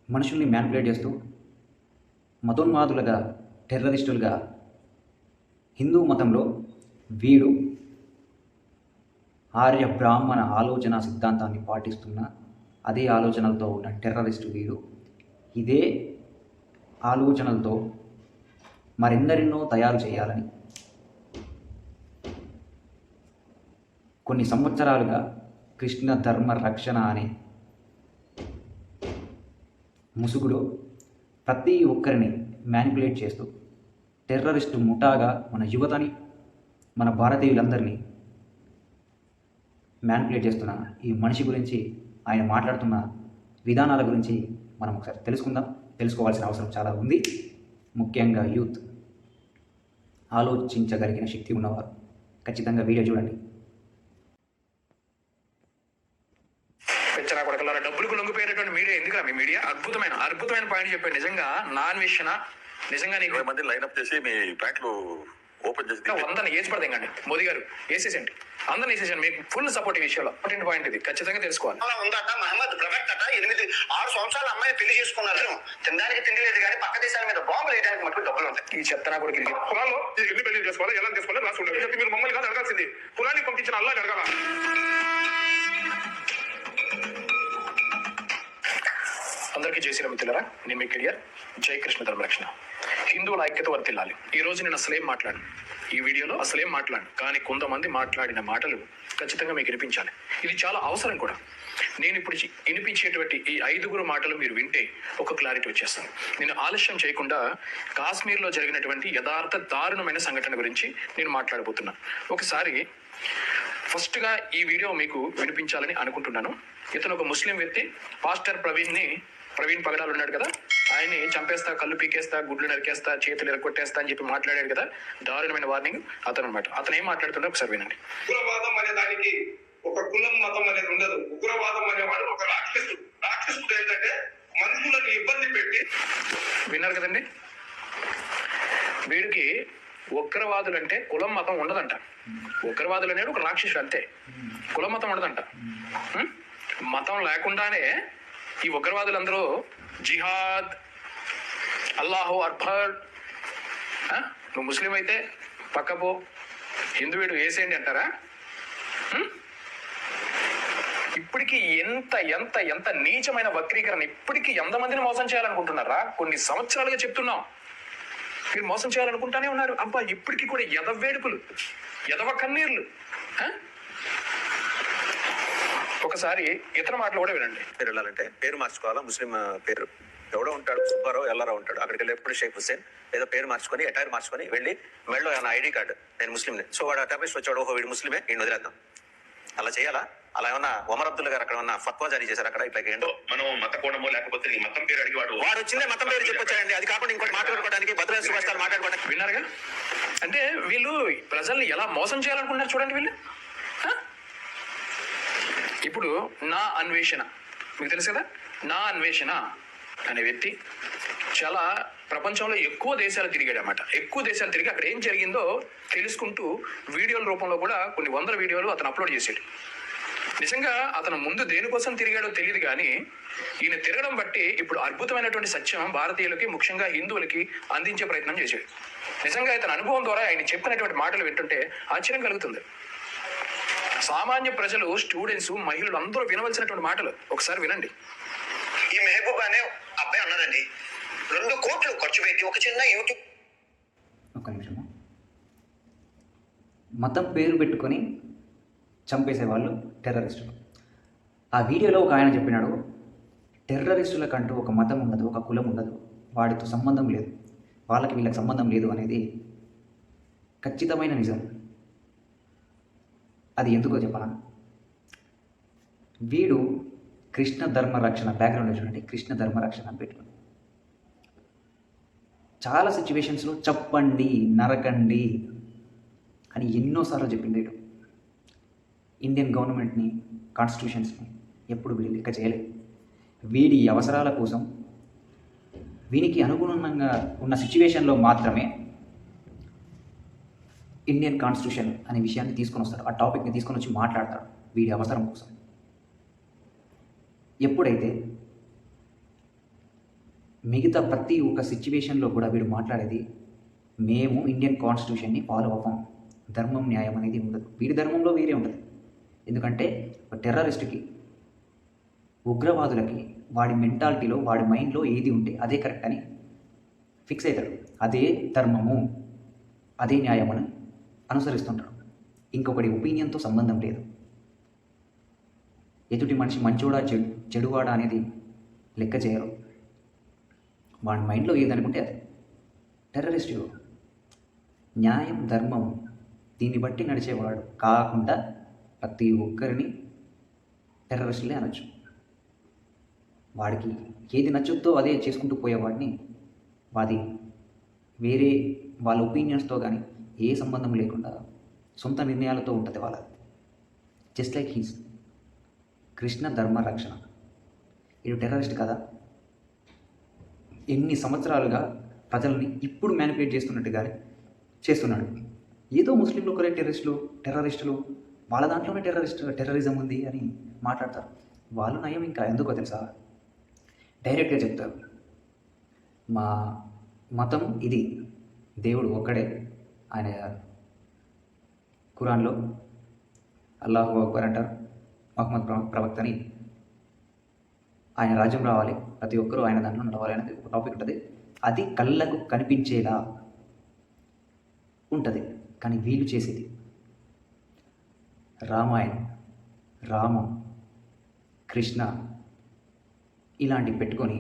మనుషుల్ని మ్యానిపులేట్ చేస్తూ మతోన్మాదులుగా, టెర్రరిస్టులుగా హిందూ మతంలో వీడు ఆర్య బ్రాహ్మణ ఆలోచన సిద్ధాంతాన్ని పాటిస్తున్న అదే ఆలోచనలతో ఉన్న టెర్రరిస్టు వీడు. ఇదే ఆలోచనలతో మరెందరినో తయారు చేయాలని కొన్ని సంవత్సరాలుగా కృష్ణ ధర్మ రక్షణ అనే ముసుగులో ప్రతి ఒక్కరిని మ్యానిపులేట్ చేస్తూ టెర్రరిస్టు ముఠాగా మన యువతని, మన భారతీయులందరినీ మ్యానిపులేట్ చేస్తున్న ఈ మనిషి గురించి, ఆయన మాట్లాడుతున్న విధానాల గురించి మనం ఒకసారి తెలుసుకుందాం. తెలుసుకోవాల్సిన అవసరం చాలా ఉంది. ముఖ్యంగా యూత్, ఆలోచించగలిగిన శక్తి ఉన్నవారు ఖచ్చితంగా వీడియో చూడండి. డబ్బులకు లొంగిపోయేటువంటి మీడియా ఎందుకురా? మీ మీడియా అద్భుతమైన పాయింట్ చెప్పాడు. నిజంగా నాన్ విషన నిజంగా నీకు మంది లైన్అప్ చేసి మీ బ్యాంకులు ఓపెన్ చేసి 100 ఏజ్ పడతాయి కండి. మోదీ గారు వేసేసండి, అందరిని వేసేసండి. మీకు ఫుల్ సపోర్ట్ ఈ విషయంలో. ఇంపార్టెంట్ పాయింట్ ఇది, ఖచ్చితంగా తెలుసుకోవాలి. ఉందట మహమ్మద్ ప్రవక్త 6 సంవత్సరాల అమ్మాయి పెళ్లి చేసుకున్నారు. తినడానికి తిండి లేదు కానీ పక్క దేశాల మీద బాంబులు వేయడానికి మటుకు డబ్బులు ఉంటాయి. ఈ చెత్తనా కూడా కులాల్లో ఎన్ని పెళ్లి చేసుకోవాలి, ఎలా చేసుకోవాలి రాసి ఉండాలి. మీరు మమ్మల్ని కాదు అడగాల్సింది, కులాన్ని పంపించిన అల్లా అడగాల. అందరికీ జై శ్రీరామ్ మిత్రులారా, నేను మీ కెరియర్ జై కృష్ణ ధర్మరక్షణ. హిందువుల ఐక్యత వర్తిల్లాలి. ఈ రోజు నేను అసలేం మాట్లాడు, ఈ వీడియోలో అసలేం మాట్లాడు, కానీ కొంతమంది మాట్లాడిన మాటలు ఖచ్చితంగా మీకు వినిపించాలి. ఇది చాలా అవసరం కూడా. నేను ఇప్పుడు వినిపించేటువంటి ఈ 5 మాటలు మీరు వింటే ఒక క్లారిటీ వచ్చేస్తాను. నేను ఆలస్యం చేయకుండా కాశ్మీర్లో జరిగినటువంటి యథార్థ దారుణమైన సంఘటన గురించి నేను మాట్లాడబోతున్నాను. ఒకసారి ఫస్ట్గా ఈ వీడియో మీకు వినిపించాలని అనుకుంటున్నాను. ఇతను ఒక ముస్లిం వ్యక్తి, పాస్టర్ ప్రవీణ్ పగడాలు ఉన్నాడు కదా, ఆయన్ని చంపేస్తా, కళ్ళు పీకేస్తా, గుడ్లు నరికేస్తా, చేతులు ఎరగొట్టేస్తా అని చెప్పి మాట్లాడాడు కదా. దారుణమైన వార్నింగ్ అతను అనమాట. అతను ఏం మాట్లాడుతుండో ఒకసారి వినండి. ఉగ్రవాదం అనే దానికి ఒక కులం మతం అనేది ఉండదు. ఉగ్రవాదం అనేవాడు ఒక రాక్షసుడు ఏంటంటే మనుషులను ఇబ్బంది పెట్టి. విన్నారు కదండి, వీడికి ఉగ్రవాదులు అంటే కులం మతం ఉండదంట. ఉగ్రవాదులు అనేది ఒక రాక్షసుడు అంతే, కులం మతం ఉండదంట. మతం లేకుండానే ఈ ఉగ్రవాదులందరూ జిహాద్, అల్లాహు అక్బర్, నువ్వు ముస్లిం అయితే పక్కపో, హిందువుడు వేసేయండి అంటారా? ఇప్పటికీ ఎంత ఎంత ఎంత నీచమైన వక్రీకరణ! ఇప్పటికీ ఎంతమందిని మోసం చేయాలనుకుంటున్నారా? కొన్ని సంవత్సరాలుగా చెప్తున్నాం, మీరు మోసం చేయాలనుకుంటానే ఉన్నారు. అబ్బా, ఇప్పటికీ కూడా ఎదవేడుపులు, ఎదవ కన్నీర్లు. ఒకసారి ఇతర మాటలు కూడా వినండి. పేరు వెళ్ళాలంటే పేరు మార్చుకోవాలా. ముస్లిం పేరు ఎవడో ఉంటాడు, సుబ్బారావు ఎల్లారావు ఉంటాడు. అక్కడికి వెళ్ళి ఎప్పుడు షేక్ హుస్సేన్ ఏదో పేరు మార్చుకొని, అటైర్ మార్చుకొని వెళ్ళి మెడలో ఏమైనా ఐడి కార్డు, నేను ముస్లింని. సో వాడు టెర్రరిస్ట్ వచ్చాడు, ఓహో వీడు ముస్లిమే, వీడిని వదిలేద్దాం. అలా చేయాలా? అలా ఏమన్నా ఒమర్ అబ్దుల్లా గారు అక్కడ ఉన్న ఫత్వా జారీ చేశారు అక్కడ. ఇట్లా ఏంటో మనం మత కోణమో లేకపోతే నీ మతం పేరు అడిగి వాడు వచ్చిందే మతం పేరు చెప్పొచ్చాడండి. అది కాకుండా ఇంకోటి మాట్లాడుకోవడానికి, భద్రతా సుభాషాలు మాట్లాడుకోవడానికి. విన్నారుగా? అంటే వీళ్ళు ప్రజల్ని ఎలా మోసం చేయాలనుకుంటున్నారు చూడండి వీళ్ళు. ఇప్పుడు నా అన్వేషణ మీకు తెలుసు కదా, నా అన్వేషణ అనే వ్యక్తి చాలా ప్రపంచంలో ఎక్కువ దేశాలు తిరిగాడు అన్నమాట. ఎక్కువ దేశాలు తిరిగి అక్కడ ఏం జరిగిందో తెలుసుకుంటూ వీడియోల రూపంలో కూడా కొన్ని 100 వీడియోలు అతను అప్లోడ్ చేశాడు. నిజంగా అతను ముందు దేనికోసం తిరిగాడో తెలియదు, కానీ ఈయన తిరగడం బట్టి ఇప్పుడు అద్భుతమైనటువంటి సత్యం భారతీయులకి, ముఖ్యంగా హిందువులకి అందించే ప్రయత్నం చేశాడు. నిజంగా ఇతని అనుభవం ద్వారా ఆయన చెప్పినటువంటి మాటలు వింటుంటే ఆశ్చర్యం కలుగుతుంది. సామాన్య ప్రజలు, స్టూడెంట్స్, మహిళలు అందరూ వినవలసినటువంటి మాటలు ఒకసారి వినండి. ఈ మెహబూబ్ అనే అబ్బాయి ఉన్నాడండి, 2 కోట్లు ఖర్చు పెట్టి ఒక చిన్న యూట్యూబ్. ఒక్క నిమిషము. మతం పేరు పెట్టుకొని చంపేసేవాళ్ళు టెర్రరిస్టులు. ఆ వీడియోలో ఒక ఆయన చెప్పినాడు, టెర్రరిస్టులకంటూ ఒక మతం ఉండదు, ఒక కులం ఉండదు, వాడితో సంబంధం లేదు, వాళ్ళకి వీళ్ళకి సంబంధం లేదు అనేది ఖచ్చితమైన నిజం. అది ఎందుకో చెప్పనా? వీడు కృష్ణ ధర్మ రక్షణ బ్యాక్గ్రౌండ్ చూడండి, కృష్ణ ధర్మ రక్షణ పెట్టుకుని చాలా సిచ్యువేషన్స్లో చెప్పండి, నరకండి అని ఎన్నోసార్లు చెప్పింది. వీడు ఇండియన్ గవర్నమెంట్ని, కాన్స్టిట్యూషన్స్ని ఎప్పుడు వీడు లెక్క చేయలేదు. వీడి అవసరాల కోసం, వీనికి అనుగుణంగా ఉన్న సిచ్యువేషన్లో మాత్రమే ఇండియన్ కాన్స్టిట్యూషన్ అనే విషయాన్ని తీసుకొని వస్తాడు, ఆ టాపిక్ని తీసుకొని వచ్చి మాట్లాడతాడు వీడి అవసరం కోసం. ఎప్పుడైతే మిగతా ప్రతి ఒక్క సిచ్యువేషన్లో కూడా వీడు మాట్లాడేది మేము ఇండియన్ కాన్స్టిట్యూషన్ని ఫాలో అవ్వం, ధర్మం న్యాయం అనేది ఉండదు. వీడి ధర్మంలో వేరే ఉంటుంది. ఎందుకంటే ఒక టెర్రరిస్ట్కి, ఉగ్రవాదులకి వాడి మెంటాలిటీలో, వాడి మైండ్లో ఏది ఉంటే అదే కరెక్ట్ అని ఫిక్స్ అవుతాడు. అదే ధర్మము, అదే న్యాయం అని అనుసరిస్తుంటాడు. ఇంకొకటి ఒపీనియన్తో సంబంధం లేదు. ఎదుటి మనిషి మంచోడా చెడువాడా అనేది లెక్క చేయరు. వాడి మైండ్లో ఏదనుకుంటే అది. టెర్రరిస్టు న్యాయం, ధర్మం దీన్ని బట్టి నడిచేవాడు కాకుండా ప్రతి ఒక్కరిని టెర్రరిస్టులే అనొచ్చు. వాడికి ఏది నచ్చుద్దో అదే చేసుకుంటూ పోయేవాడిని వాది వేరే వాళ్ళ ఒపీనియన్స్తో కానీ ఏ సంబంధం లేకుండా సొంత నిర్ణయాలతో ఉంటుంది వాళ్ళది. జస్ట్ లైక్ హీస్ కృష్ణ ధర్మ రక్షణ. ఇది టెర్రరిస్ట్ కదా. ఎన్ని సంవత్సరాలుగా ప్రజల్ని ఇప్పుడు మ్యానిపులేట్ చేస్తున్నట్టుగానే చేస్తున్నాడు. ఏదో ముస్లింలు ఒకరే టెర్రరిస్టులు వాళ్ళ దాంట్లోనే టెర్రరిజం ఉంది అని మాట్లాడతారు. వాళ్ళు నయం ఇంకా ఎందుకో తెలుసా, డైరెక్ట్గా చెప్తారు, మా మతం ఇది, దేవుడు ఒక్కడే, ఆయన ఖురాన్లో అల్లాహు అక్బర్ అంటారు, మహమ్మద్ ప్రవక్తని, ఆయన రాజ్యం రావాలి, ప్రతి ఒక్కరూ ఆయన దాంట్లో నడవాలి అనేది ఒక టాపిక్ ఉంటుంది. అది కళ్ళకు కనిపించేలా ఉంటుంది. కానీ వీళ్ళు చేసేది రామాయణం, రామం, కృష్ణ ఇలాంటివి పెట్టుకొని,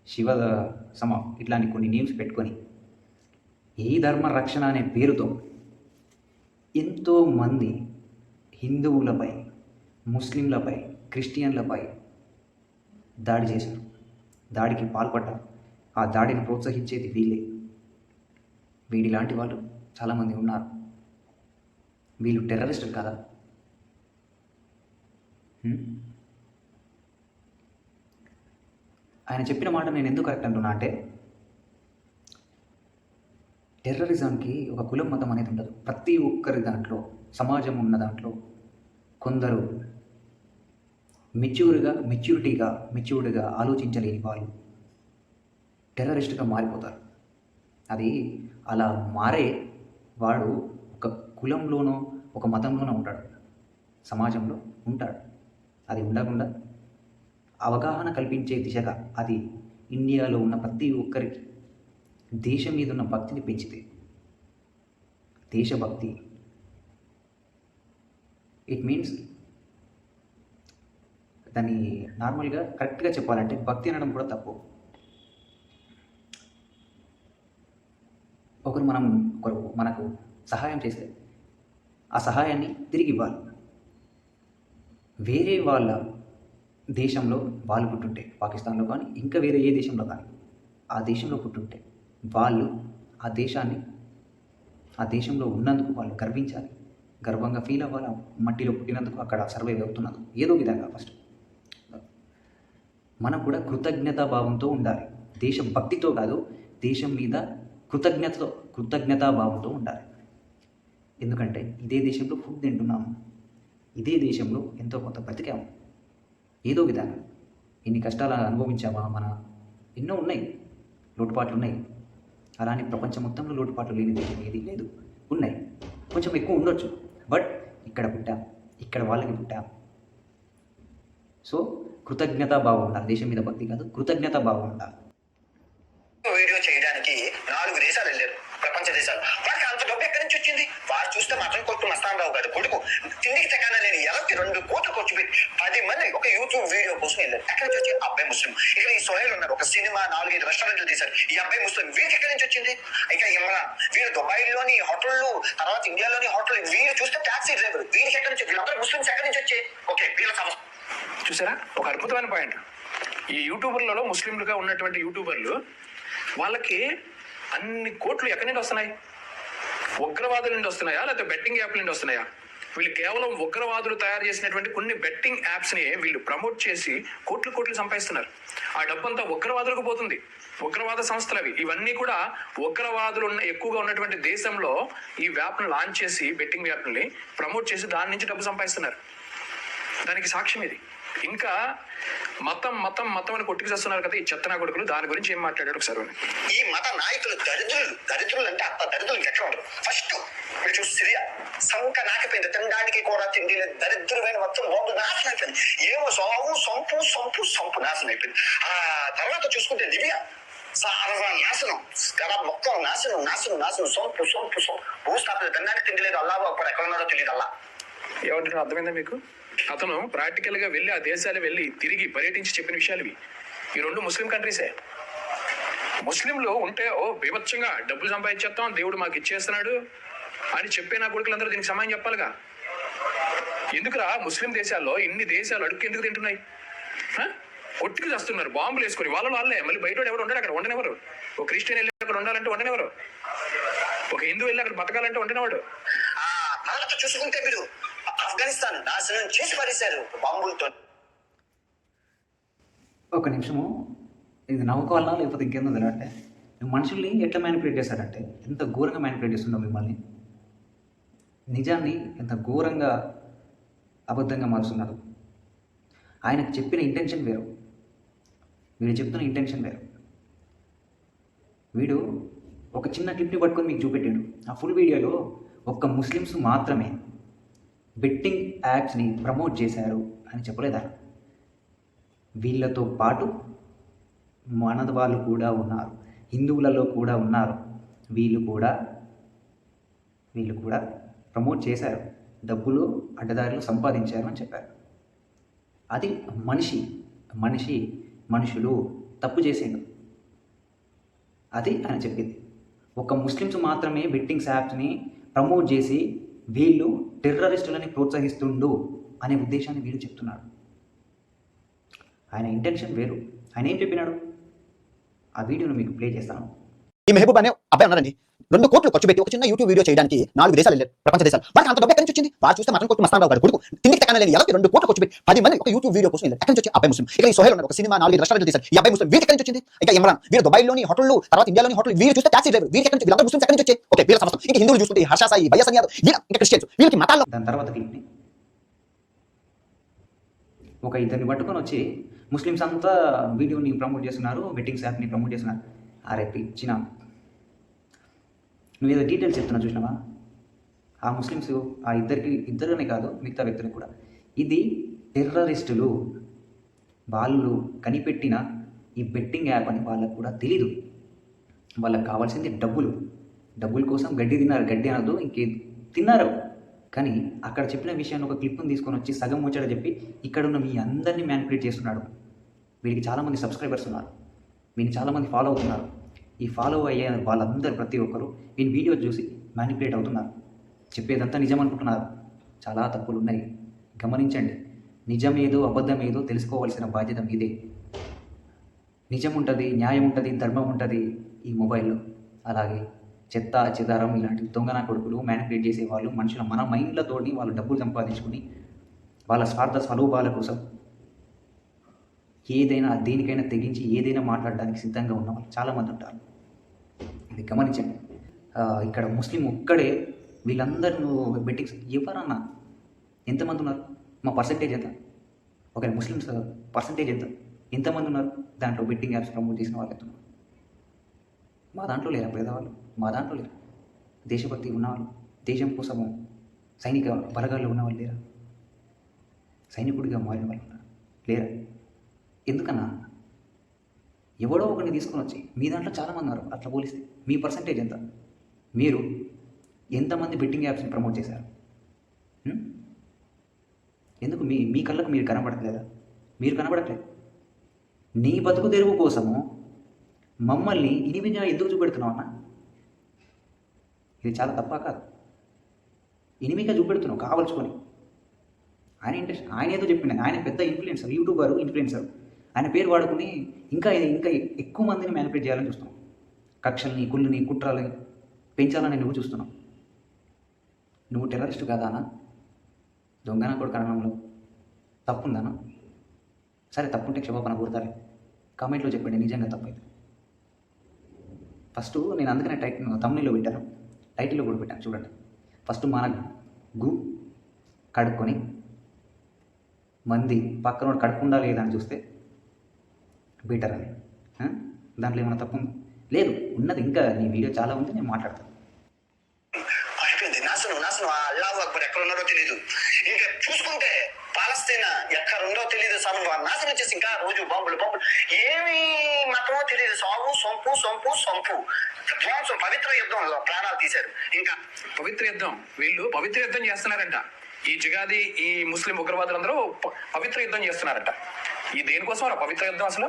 శివ ఇట్లాంటి కొన్ని నేమ్స్ పెట్టుకొని ఈ ధర్మ రక్షణ అనే పేరుతో ఎంతోమంది హిందువులపై, ముస్లింలపై, క్రిస్టియన్లపై దాడి చేశారు, దాడికి పాల్పడ్డారు. ఆ దాడిని ప్రోత్సహించేది వీళ్ళే. వీడిలాంటి వాళ్ళు చాలామంది ఉన్నారు. వీళ్ళు టెర్రరిస్టులు కదా. ఆయన చెప్పిన మాట నేను ఎందుకు కరెక్ట్ అంటున్నా అంటే, టెర్రరిజంకి ఒక కులం మతం అనేది ఉండదు. ప్రతి ఒక్కరి దాంట్లో, సమాజం ఉన్న దాంట్లో కొందరు మెచ్యూర్డ్గా ఆలోచించలేని వాళ్ళు టెర్రరిస్ట్గా మారిపోతారు. అది అలా మారే వాడు ఒక కులంలోనో ఒక మతంలోనో ఉంటాడు, సమాజంలో ఉంటాడు. అది ఉండకుండా అవగాహన కల్పించే దిశగా అది ఇండియాలో ఉన్న ప్రతి ఒక్కరికి దేశం మీద ఉన్న భక్తిని పెంచితే, దేశభక్తి, ఇట్ మీన్స్ దాన్ని నార్మల్గా కరెక్ట్గా చెప్పాలంటే భక్తి అనడం కూడా తప్పు. ఒకరు మనకు సహాయం చేస్తే ఆ సహాయాన్ని తిరిగి ఇవ్వాలి. వేరే వాళ్ళ దేశంలో వాళ్ళు పుట్టుంటే, పాకిస్తాన్లో కానీ ఇంకా వేరే ఏ దేశంలో కానీ, ఆ దేశంలో పుట్టుంటే వాళ్ళు ఆ దేశంలో ఉన్నందుకు వాళ్ళు గర్వించాలి, గర్వంగా ఫీల్ అవ్వాలి. మట్టిలో పుట్టినందుకు, అక్కడ సర్వైవ్ అవుతున్నందుకు ఏదో విధంగా ఫస్ట్ మనం కూడా కృతజ్ఞతా భావంతో ఉండాలి. దేశభక్తితో కాదు, దేశం మీద కృతజ్ఞతా భావంతో ఉండాలి. ఎందుకంటే ఇదే దేశంలో ఫుడ్ తింటున్నాము, ఇదే దేశంలో ఎంతో కొంత బ్రతికాము, ఏదో విధంగా ఎన్ని కష్టాలు అనుభవించామా, ఎన్నో ఉన్నాయి, లోటుపాట్లు ఉన్నాయి. అలానే ప్రపంచం మొత్తంలో లోటుపాట్లు లేని దేశం ఏది లేదు, ఉన్నాయి, కొంచెం ఎక్కువ ఉండొచ్చు. బట్ ఇక్కడ పుట్టాం, ఇక్కడ వాళ్ళకి పుట్టాం. సో కృతజ్ఞతా భావం ఉండాలి. దేశం మీద భక్తి కాదు, కృతజ్ఞతా భావం ఉండాలి. వీడియో చేయడానికి 4 దేశాలు వెళ్ళారు, ప్రపంచ దేశాలు. వాడికి అంత డబ్బు ఎక్కడి నుంచి వచ్చింది? వాడు చూస్తే మాత్రం కొట్టు మస్తానరావు గారు కొడుకు తిండికి తెకాన లేని ఎలకి 2 కోట్లు ఖర్చు పెట్టి 10 మంది ఒక యూట్యూబ్ వీడియో కోసం వెళ్ళారు. ఎక్కడి నుంచి వచ్చి అబ్బాయి ముస్లిం. ఇక్కడ ఈ సోహెల్ ఉన్నారు, ఒక సినిమా 4-5 రెస్టారెంట్లు తీశారు. ఈ అబ్బాయి ముస్లిం. వీరికి ఎక్కడి నుంచి వచ్చింది? ఇక ఇమ్రాన్, వీరు దుబాయ్లోని హోటళ్ళు, తర్వాత ఇండియాలోని హోటల్. వీరు చూస్తే టాక్సీ డ్రైవర్. వీరికి ఎక్కడి నుంచి? వీళ్ళందరూ ముస్లిమ్స్ ఎక్కడి నుంచి వచ్చాయి? ఓకే, వీళ్ళ సమస్య చూసారా? ఒక అద్భుతమైన పాయింట్. ఈ యూట్యూబర్లలో ముస్లింలుగా ఉన్నటువంటి యూట్యూబర్లు, వాళ్ళకి అన్ని కోట్లు ఎక్కడి నుండి వస్తున్నాయి? ఉగ్రవాదుల నుండి వస్తున్నాయా, లేకపోతే బెట్టింగ్ యాప్ల నుండి వస్తున్నాయా? వీళ్ళు కేవలం ఉగ్రవాదులు తయారు చేసినటువంటి కొన్ని బెట్టింగ్ యాప్స్ని వీళ్ళు ప్రమోట్ చేసి కోట్లు సంపాదిస్తున్నారు. ఆ డబ్బంతా ఉగ్రవాదులకు పోతుంది. ఉగ్రవాద సంస్థలు అవి. ఇవన్నీ కూడా ఉగ్రవాదులు ఎక్కువగా ఉన్నటువంటి దేశంలో ఈ యాప్ను లాంచ్ చేసి, బెట్టింగ్ యాప్ని ప్రమోట్ చేసి దాని నుంచి డబ్బు సంపాదిస్తున్నారు. దానికి సాక్ష్యం ఇది. ఇంకా మతం మతం మతం అని కొట్టుకు చేస్తున్నారు కదా ఈ చెత్తనా కొడుకులు, దాని గురించి ఏం మాట్లాడాడు ఒకసారి వినండి. ఈ మత నాయకులు దరిద్రులు అంటే అంత దరిద్రులు ఎక్కడ ఉండరు. ఫస్ట్ మీరు చూసి సిరియా సంక నాకిపోయింది, తినడానికి కూడా తిండి లేదు, దరిద్రమైన మొత్తం బాంబు నాశనం అయిపోయింది. ఏమో సంపు నాశనం అయిపోయింది. ఆ తర్వాత చూసుకుంటే లిబియా నాశనం, మొత్తం నాశనం, సొంపు భూస్థాపన, తినడానికి తిండి లేదు, అల్లాహు అప్పుడు ఎక్కడ ఉన్నారో తెలియదు. అల్లా ఏమంటారు అర్థమైందా మీకు? అతను ప్రాక్టికల్ గా వెళ్ళి ఆ దేశాలు వెళ్ళి తిరిగి పర్యటించి చెప్పిన విషయాలు ఇవి. ఈ రెండు ముస్లిం కంట్రీసే. ముస్లింలు ఉంటే ఓ బీభత్సంగా డబ్బులు సంపాదించేస్తాం, దేవుడు మాకు ఇచ్చేస్తున్నాడు అని చెప్పే నా కొడుకులందరూ దీనికి సమానం చెప్పాలిగా. ఎందుకురా ముస్లిం దేశాల్లో ఇన్ని దేశాలు అడుక్కు ఎందుకు తింటున్నాయి? ఒట్టికి చేస్తున్నారు బాంబులు వేసుకొని, వాళ్ళే. మళ్ళీ బయట ఎవరు ఉండాలి అక్కడ, ఉండనివ్వరు. ఒక క్రిస్టియన్ వెళ్ళి అక్కడ ఉండాలంటే ఉండనివ్వరు, ఒక హిందూ వెళ్ళి అక్కడ బతకాలంటే ఉండనివాడు. ఆ తర్వాత చూసుకుంటే మీరు ఆఫ్ఘనిస్తాన్ నాశనం చేసి పడేశారు బాంబులతో. ఒక నిమిషము, ఇది నవ్వుకోవాలా లేకపోతే ఇంకేందో తెలియటే, మనుషుల్ని ఎట్లా మ్యానిపులేట్ చేశాడంటే, ఎంత ఘోరంగా మ్యానిపులేట్ చేస్తున్నావు మిమ్మల్ని. నిజాన్ని ఎంత ఘోరంగా అబద్ధంగా మారుస్తున్నారు. ఆయనకు చెప్పిన ఇంటెన్షన్ వేరు, వీడు చెప్తున్న ఇంటెన్షన్ వేరు. వీడు ఒక చిన్న క్లిప్ని పట్టుకొని మీకు చూపెట్టాడు. ఆ ఫుల్ వీడియోలో ఒక్క ముస్లిమ్స్ మాత్రమే బెట్టింగ్ యాప్స్ని ప్రమోట్ చేశారు అని చెప్పలేదా? వీళ్ళతో పాటు మన వాళ్ళు కూడా ఉన్నారు, హిందువులలో కూడా ఉన్నారు. వీళ్ళు కూడా ప్రమోట్ చేశారు, డబ్బులు అడ్డదారిలో సంపాదించారు అని చెప్పారు. అది మనుషులు తప్పు చేసేది. అది ఆయన చెప్పింది. ఒక ముస్లిమ్స్ మాత్రమే బెట్టింగ్స్ యాప్స్ని ప్రమోట్ చేసి వీళ్ళు టెర్రరిస్టులని ప్రోత్సహిస్తుండు అనే ఉద్దేశాన్ని వీళ్ళు చెప్తున్నాడు. ఆయన ఇంటెన్షన్ వేరు. ఆయన ఏం చెప్పినాడు ఆ వీడియోను మీకు ప్లే చేస్తాను. ఈ మెహబూబ్ అనే అబ్బాయి ఉన్నారండి, 2 కోట్లు ఖర్చు పెట్టి ఒక చిన్న యూట్యూబ్ వీడియో చేయడానికి 4 దేశాలు వెళ్ళారు, ప్రపంచ దేశాలు. వాడికి అంత డబ్బు ఎక్కడి నుంచి వచ్చింది? వాడు చూస్తే మాత్రం కొట్టు మస్తాన్ రావు గారు కొడుకు తిండికి తక్కువ లేని ఎలా 2 కోట్లు ఖర్చు పెట్టి 10 మంది ఒక యూట్యూబ్ వీడియో కోసం వెళ్ళారు. ఎక్కడి నుంచి వచ్చి అబ్బాయి ముస్లిం. ఇక్కడ ఈ సోహెల్ ఉన్నారు, ఒక సినిమా 4 రెస్టారెంట్ తీశారు, ఈ అబ్బాయి ముస్లిం. వీరికి ఎక్కడి నుంచి వచ్చింది? ఇంకా ఇమ్రాన్, వీరు దుబాయ్లోని హోటళ్ళు, తర్వాత ఇండియాలోని హోటల్, వీరు చూస్తే టాక్సీ డ్రైవర్, వీరికి ఎక్కడి నుంచి? వీళ్ళంతా ముస్లిమ్స్ ఎక్కడి నుంచి వచ్చాయి? ఓకే, వీళ్ళ సమస్య. ఇంకా హిందువులు చూస్తుంటే హర్ష సాయి, వైఎస్ యాదవ్, వీళ్ళ ఇంకా క్రిస్టియన్స్, వీళ్ళకి మతాల్లో. దాని తర్వాత క్లిప్ని ఒక ఇద్దరిని పట్టుకొని వచ్చి ముస్లిమ్స్ అంతా వీడియోని ప్రమోట్ చేస్తున్నారు, బెట్టింగ్స్ యాప్ని ప్రమోట్ చేస్తున్నారు. అరే పిచ్చిన, నువ్వేదో డీటెయిల్స్ చెప్తున్నా చూసినావా? ఆ ముస్లిమ్స్ ఆ ఇద్దరినే కాదు మిగతా వ్యక్తులకు కూడా ఇది టెర్రరిస్టులు. వాళ్ళు కనిపెట్టిన ఈ బెట్టింగ్ యాప్ అని వాళ్ళకు కూడా తెలీదు. వాళ్ళకి కావాల్సింది డబ్బుల కోసం గడ్డి తిన్నారు, గడ్డి అనదు ఇంకే తిన్నారు. కానీ అక్కడ చెప్పిన విషయాన్ని ఒక క్లిప్ని తీసుకొని వచ్చి సగం ముచ్చట చెప్పి ఇక్కడ ఉన్న మీ అందరినీ మ్యానిపులేట్ చేస్తున్నాడు. వీడికి చాలామంది సబ్స్క్రైబర్స్ ఉన్నారు, వీడిని చాలామంది ఫాలో అవుతున్నారు. ఈ ఫాలో అయ్యే వాళ్ళందరూ ప్రతి ఒక్కరు వీని వీడియో చూసి మ్యానిపులేట్ అవుతున్నారు. చెప్పేదంతా నిజం అనుకుంటున్నారు. చాలా తప్పులు ఉన్నాయి, గమనించండి. నిజమేదో అబద్ధమేదో తెలుసుకోవాల్సిన బాధ్యత మీదే. నిజం ఉంటుంది, న్యాయం ఉంటుంది, ధర్మం ఉంటుంది ఈ మొబైల్లో. అలాగే చెత్త చెదారం ఇలాంటి దొంగన కొడుకులు మ్యానిపులేట్ చేసేవాళ్ళు మనుషుల మన మైండ్లతోని వాళ్ళు డబ్బులు సంపాదించుకుని వాళ్ళ స్వార్థ స్వరూపాల కోసం ఏదైనా దేనికైనా తెగించి ఏదైనా మాట్లాడడానికి సిద్ధంగా ఉన్న వాళ్ళు చాలామంది ఉంటారు. ఇది గమనించండి. ఇక్కడ ముస్లిం ఒక్కడే వీళ్ళందరూ బెట్టింగ్స్ ఎవరన్నా ఎంతమంది ఉన్నారు? మా పర్సంటేజ్ ఎంత? ఒక ముస్లిమ్స్ పర్సంటేజ్ ఎంతమంది ఉన్నారు దాంట్లో బెట్టింగ్ యాప్స్ ప్రమోట్ చేసిన వాళ్ళు ఎంతున్నారు? మా దాంట్లో లేరా పేదవాళ్ళు? మా దాంట్లో లేరు. దేశభక్తి ఉన్నవాళ్ళు, దేశం కోసము సైనిక బలగాల్లో ఉన్నవాళ్ళు లేరా? సైనికుడిగా మారిన వాళ్ళు ఉన్నారు లేరా? ఎందుకన్నా? ఎవడో ఒకరిని తీసుకొని వచ్చి మీ దాంట్లో చాలామంది ఉన్నారు, అట్లా పోలిస్తే మీ పర్సంటేజ్ ఎంత? మీరు ఎంతమంది బెట్టింగ్ యాప్స్ని ప్రమోట్ చేశారు? ఎందుకు మీ కళ్ళకు మీరు కనబడట్లేదా? మీరు కనబడట్లేదు. నీ బతుకు తెరువు కోసము మమ్మల్ని ఇనిమిగా ఎందుకు చూపెడుతున్నావు అన్న? ఇది చాలా తప్ప కాదు? ఇనిమిగా చూపెడుతున్నావు కావలసుకొని. ఆయన ఏదో చెప్పిన, ఆయన పెద్ద ఇన్ఫ్లుయెన్సర్, ఇన్ఫ్లుయెన్సర్. ఆయన పేరు వాడుకుని ఇంకా ఎక్కువ మందిని మ్యానిపులేట్ చేయాలని చూస్తున్నాం. కక్షల్ని, కుళ్ళుని, కుట్రలని పెంచాలని నువ్వు చూస్తున్నావు. నువ్వు టెర్రరిస్టు కాదా అన్న? దొంగన కూడా కారణంలో తప్పుందానా? సరే, తప్పుంటే క్షమాపణ కోరుతారే, కామెంట్లో చెప్పండి నిజంగా తప్పైతే. ఫస్ట్ నేను అందుకనే తమ్మునిలో పెట్టాను, టైటిల్లో కూడా పెట్టాను. చూడండి, ఫస్ట్ మన గ్రూప్ కడుక్కొని మంది పక్కన కడుపుండా లేదని చూస్తే బెటర్ అని ఆ? దాంట్లో ఏమైనా తప్పు ఉందా? లేదు, ఉన్నది. ఇంకా నీ వీడియో చాలా ఉంది, నేను మాట్లాడతాను. అయిపోయింది. నాశనం నాశనం. ఆ అల్లాహు అక్బర్ ఎక్కడ ఉన్నారో తెలియదు. ఇంకా చూసుకుంటే పాలస్తీనా ఎక్కడ ఉందో తెలియదు. నాశనం చేసి ఇంకా రోజు బాంబులు బాంబులు. ఏమి మతమో తెలియదు. సాగు సొంపు సొంపు సొంపు ధ్వంసం. పవిత్ర యుద్ధం ప్రాణాలు తీశారు. ఇంకా పవిత్ర యుద్ధం, వీళ్ళు పవిత్ర యుద్ధం చేస్తున్నారంట. ఈ జిగాది, ఈ ముస్లిం ఉగ్రవాదులందరూ పవిత్ర యుద్ధం చేస్తున్నారంట. ఈ దేనికోసం రా పవిత్ర యుద్ధం? అసలు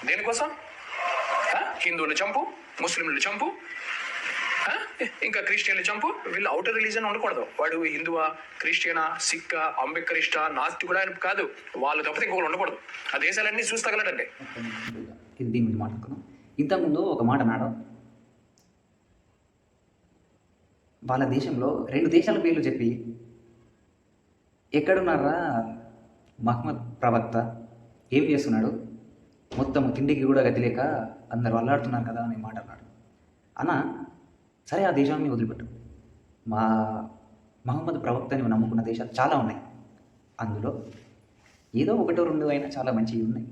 దేనికోసం? హిందువులు చంపు, ముస్లింలు చంపు, ఇంకా క్రిస్టియన్లు చంపు. వీళ్ళు అవుటర్ రిలీజన్ ఉండకూడదు. వాడు హిందువా, క్రిస్టియనా, సిక్కా, అంబేద్కరిస్టా, నాస్తికుడా అని కాదు. వాళ్ళు తప్పితే ఇంకొకరు ఉండకూడదు. ఆ దేశాలన్నీ చూసి తగలడండి. ఇది దీని గురించి మాట్లాడుకుందాం. ఇంతకుముందు ఒక మాట అన్నాడు, వాళ్ళ దేశంలో 2 దేశాల పేర్లు చెప్పి ఎక్కడున్నారా మహమ్మద్ ప్రవక్త, ఏం చేస్తున్నాడు, మొత్తం తిండికి కూడా గతి లేక అందరు అల్లాడుతున్నారు కదా అని మాట అన్నాడు. అన్న సరే, ఆ దేశాన్ని వదిలిపెట్టు. మా మహమ్మద్ ప్రవక్తని నమ్ముకున్న దేశాలు చాలా ఉన్నాయి. అందులో ఏదో 1 or 2 అయినా చాలా మంచివి ఉన్నాయి,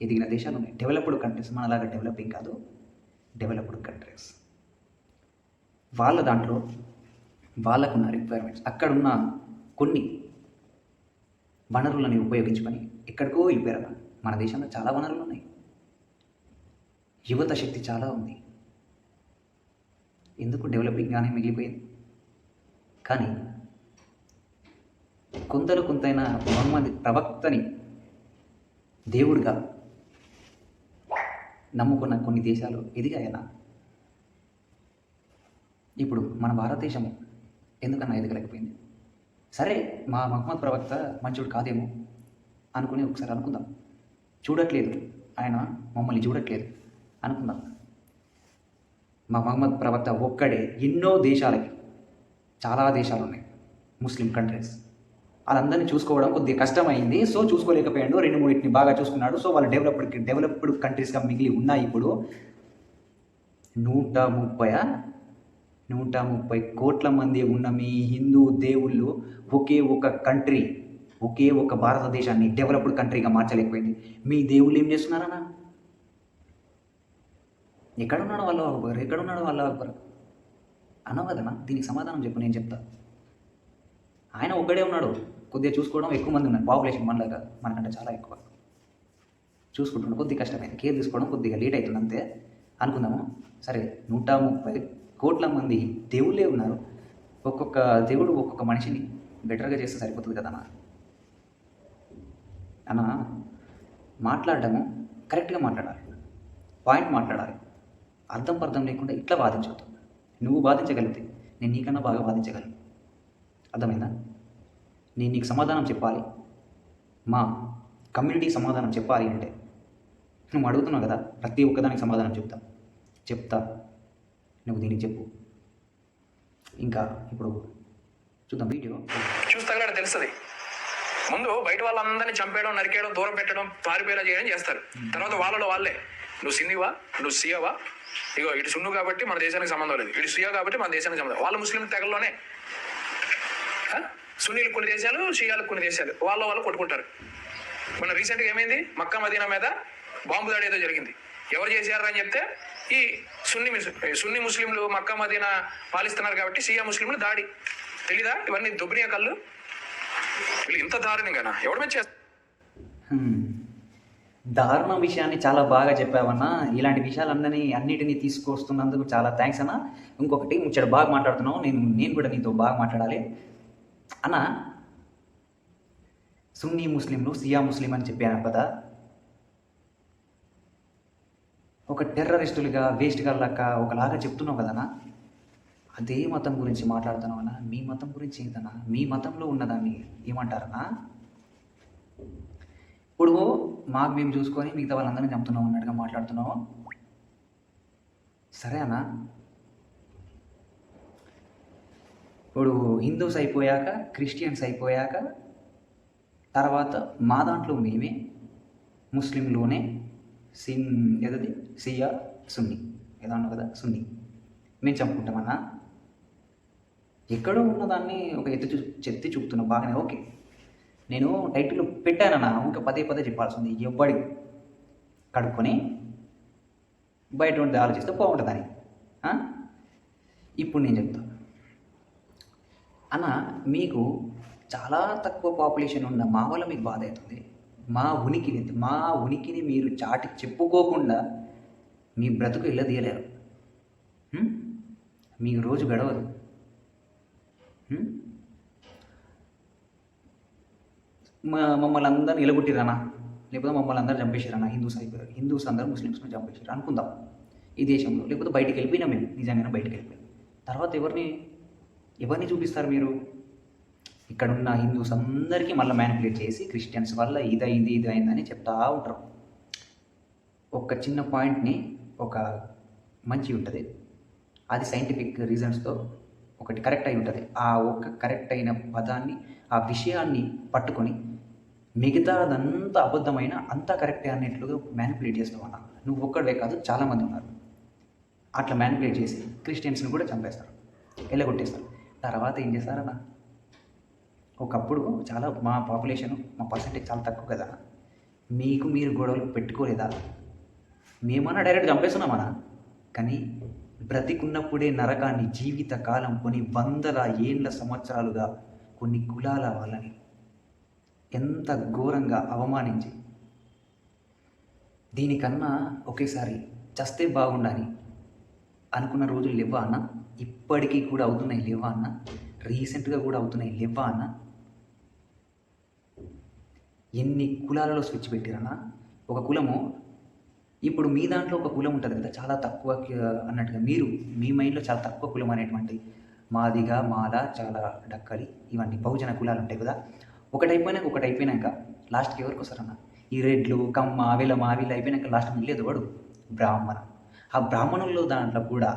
ఎదిగిన దేశాలు ఉన్నాయి, డెవలప్డ్ కంట్రీస్. మనలాగా డెవలపింగ్ కాదు, డెవలప్డ్ కంట్రీస్. వాళ్ళ దాంట్లో వాళ్ళకున్న రిక్వైర్మెంట్స్, అక్కడున్న కొన్ని వనరులని ఉపయోగించుకొని ఎక్కడికో వెళ్ళిపోయారు. మన దేశంలో చాలా వనరులు ఉన్నాయి, యువత శక్తి చాలా ఉంది, ఎందుకు డెవలపింగ్గానే మిగిలిపోయింది. కానీ కొంతైనా మహమ్మద్ ప్రవక్తని దేవుడిగా నమ్ముకున్న కొన్ని దేశాలు ఎదిగాయనా? ఇప్పుడు మన భారతదేశం ఎందుకన్నా ఎదగలేకపోయింది? సరే, మా మహమ్మద్ ప్రవక్త మంచోడు కాదేమో అనుకుని ఒకసారి అనుకుందాం. చూడట్లేదు, ఆయన మమ్మల్ని చూడట్లేదు అనుకుందాం. మా మహమ్మద్ ప్రవక్త ఒక్కడే ఎన్నో దేశాలకి, చాలా దేశాలు ఉన్నాయి ముస్లిం కంట్రీస్, వాళ్ళందరినీ చూసుకోవడం కొద్దిగా కష్టమైంది. సో చూసుకోలేకపోయాడు. 2-3 బాగా చూసుకున్నాడు. సో వాళ్ళు డెవలప్డ్ కంట్రీస్గా మిగిలి ఉన్నాయి. ఇప్పుడు 130 కోట్ల మంది ఉన్న మీ హిందూ దేవుళ్ళు ఒకే ఒక కంట్రీ, ఒకే ఒక భారతదేశాన్ని డెవలప్డ్ కంట్రీగా మార్చలేకపోయింది. మీ దేవుళ్ళు ఏం చేస్తున్నారన్నా? ఎక్కడున్నాడు వాళ్ళ అక్బర్? ఎక్కడున్నాడు వాళ్ళ అక్బర్ అన్నావు కదన్నా? దీనికి సమాధానం చెప్పు, నేను చెప్తా. ఆయన ఒక్కడే ఉన్నాడు, కొద్దిగా చూసుకోవడం ఎక్కువ మంది ఉన్నారు. పాపులేషన్ మనలాగా, మనకంటే చాలా ఎక్కువ చూసుకుంటున్నాడు. కొద్దిగా కష్టమైంది, కేర్ తీసుకోవడం కొద్దిగా లేట్ అవుతుంది అంతే అనుకుందాము. సరే, 130 కోట్ల మంది దేవుళ్ళే ఉన్నారు. ఒక్కొక్క దేవుడు ఒక్కొక్క మనిషిని బెటర్గా చేస్తే సరిపోతుంది కదా అన్న. మాట్లాడడము కరెక్ట్గా మాట్లాడాలి, పాయింట్ మాట్లాడాలి, అర్థం పర్థం లేకుండా ఇట్లా వాదించవద్దు. నువ్వు వాదించగలిగితే నేను నీకన్నా బాగా వాదించగలను. అర్థమైందా? నేను నీకు సమాధానం చెప్పాలి, మా కమ్యూనిటీ సమాధానం చెప్పాలి అంటే నువ్వు అడుగుతున్నావు కదా, ప్రతి ఒక్కదానికి సమాధానం చెప్తా. నువ్వు దీనికి చెప్పు. ఇంకా ఇప్పుడు చూద్దాం వీడియో. చూసి తగలడం తెలుస్తుంది. ముందు బయట వాళ్ళందరినీ చంపేయడం, నరికేయడం, దూరం పెట్టడం, పారిపోయేలా చేయడం చేస్తారు. తర్వాత వాళ్ళలో వాళ్ళే, నువ్వు సిన్నివా, నువ్వు సియావా, ఇగో ఇటు సున్ను కాబట్టి మన దేశానికి సంబంధం లేదు, ఇటు సియా కాబట్టి మన దేశానికి సంబంధం. వాళ్ళు ముస్లిం తెగల్లోనే సున్నీలకు కొన్ని దేశాలు, షియాలకు కొన్ని దేశాలు, వాళ్ళు కొట్టుకుంటారు. మన రీసెంట్గా ఏమైంది, మక్కా మదీనా మీద బాంబు దాడి ఏదో జరిగింది. ఎవరు చేశారు అని చెప్తే ఈ సున్నీ ముస్లింలు మక్కా మదీనా పాలిస్తున్నారు కాబట్టి షియా ముస్లింలు దాడి. తెలీదా ఇవన్నీ? దుబ్నియా కళ్ళు. వీళ్ళు ఇంత దారుణంగానా? ఎవడు మీద చేస్తారు? దారుణ విషయాన్ని చాలా బాగా చెప్పావన్నా. ఇలాంటి అన్నిటినీ తీసుకొస్తున్నందుకు చాలా థ్యాంక్స్ అన్న. ఇంకొకటి, ముచ్చట బాగా మాట్లాడుతున్నావు, నేను కూడా నీతో బాగా మాట్లాడాలి అన్న. సున్నీ ముస్లింలు, సియా ముస్లిం అని చెప్పాను కదా, ఒక టెర్రరిస్టులుగా, వేస్ట్గా లెక్క ఒకలాగా చెప్తున్నావు కదన్నా. అదే మతం గురించి మాట్లాడుతున్నావు అన్న. మీ మతం గురించి ఏంటన్నా? మీ మతంలో ఉన్నదాన్ని ఏమంటారన్నా? ఇప్పుడు మాకు మేము చూసుకొని మిగతా వాళ్ళందరినీ చంపుతున్నాం అన్నట్టుగా మాట్లాడుతున్నావు. సరే అన్న, ఇప్పుడు హిందూస్ అయిపోయాక, క్రిస్టియన్స్ అయిపోయాక, తర్వాత మా దాంట్లో మేమే ముస్లింలోనే సియా సున్నీ ఏదో అన్నావు కదా, సున్నీ మేము చంపుకుంటామన్నా. ఎక్కడో ఉన్నదాన్ని ఒక ఎత్తి చూపుతున్నావు, బాగానే ఓకే. నేను టైటిల్ పెట్టానన్నా ఇంకా పదే పదే చెప్పాల్సి ఉంది. ఎవ్వడి కడుక్కొని బయట ఉండి ఆలోచిస్తే బాగుంటుందని. ఇప్పుడు నేను చెప్తాను అన్న, మీకు చాలా తక్కువ పాపులేషన్ ఉన్న మా వల్ల మీకు బాధ అవుతుంది. మా ఉనికిని మీరు చాటి చెప్పుకోకుండా మీ బ్రతుకు ఇళ్ళదీయలేరు. మీకు రోజు గడవదు. మమ్మల్ని అందరిని నిలగొట్టిరన్నా, లేకపోతే మమ్మల్ని అందరూ చంపేసారన్నా, హిందూస్ అయిపోయారు, హిందూస్ అందరూ ముస్లిమ్స్ని చంపేసారు అనుకుందాం ఈ దేశంలో. లేకపోతే బయటికి వెళ్ళిపోయినా మేము నిజంగానే బయటికి వెళ్ళిపోయాం. తర్వాత ఎవరిని చూపిస్తారు మీరు? ఇక్కడున్న హిందూస్ అందరికీ మళ్ళీ మ్యానిపులేట్ చేసి క్రిస్టియన్స్ వల్ల ఇది అయిందని చెప్తా ఉంటారు. ఒక చిన్న పాయింట్ని ఒక మంచి ఉంటుంది, అది సైంటిఫిక్ రీజన్స్తో ఒకటి కరెక్ట్ అయి ఉంటుంది. ఆ ఒక్క కరెక్ట్ అయిన పదాన్ని, ఆ విషయాన్ని పట్టుకొని మిగతాదంతా అబద్ధమైన అంతా కరెక్టే అన్నట్లుగా మ్యానిపులేట్ చేస్తావు అన్న. నువ్వు ఒక్కడే కాదు, చాలామంది ఉన్నారు అట్లా మ్యానిపులేట్ చేసి క్రిస్టియన్స్ని కూడా చంపేస్తారు, ఎల్లగొట్టేస్తారు. తర్వాత ఏం చేస్తారన్న, ఒకప్పుడు చాలా మా పాపులేషన్, మా పర్సంటేజ్ చాలా తక్కువ కదా, మీరు గొడవలు పెట్టుకోలేదా? మేమన్నా డైరెక్ట్ చంపేస్తున్నామన్నా. కానీ బ్రతికున్నప్పుడే నరకాన్ని జీవిత కాలం కొన్ని వందల ఏళ్ళ సంవత్సరాలుగా కొన్ని కులాల వాళ్ళని ఎంత ఘోరంగా అవమానించి, దీనికన్నా ఒకేసారి చస్తే బాగుండాలి అనుకున్న రోజులు లేవా అన్న? ఇప్పటికీ కూడా అవుతున్నాయి లేవా అన్న? రీసెంట్గా కూడా అవుతున్నాయి లేవా అన్న? ఎన్ని కులాలలో స్విచ్ పెట్టారన్నా? ఒక కులము, ఇప్పుడు మీ దాంట్లో ఒక కులం ఉంటుంది కదా చాలా తక్కువ అన్నట్టుగా, మీ మైండ్లో చాలా తక్కువ కులం అనేటువంటి మాదిగా, మాల, చాలా డక్కలి, ఇవన్నీ బహుజన కులాలు ఉంటాయి కదా. ఒకటి అయిపోయినాక లాస్ట్కి ఎవరికి వస్తారన్న? ఈ రెడ్లు, కమ్మ, వెలమ, వీళ్ళు అయిపోయినాక లాస్ట్ మిగిలేదు వాడు బ్రాహ్మణ. ఆ బ్రాహ్మణుల్లో దాంట్లో కూడా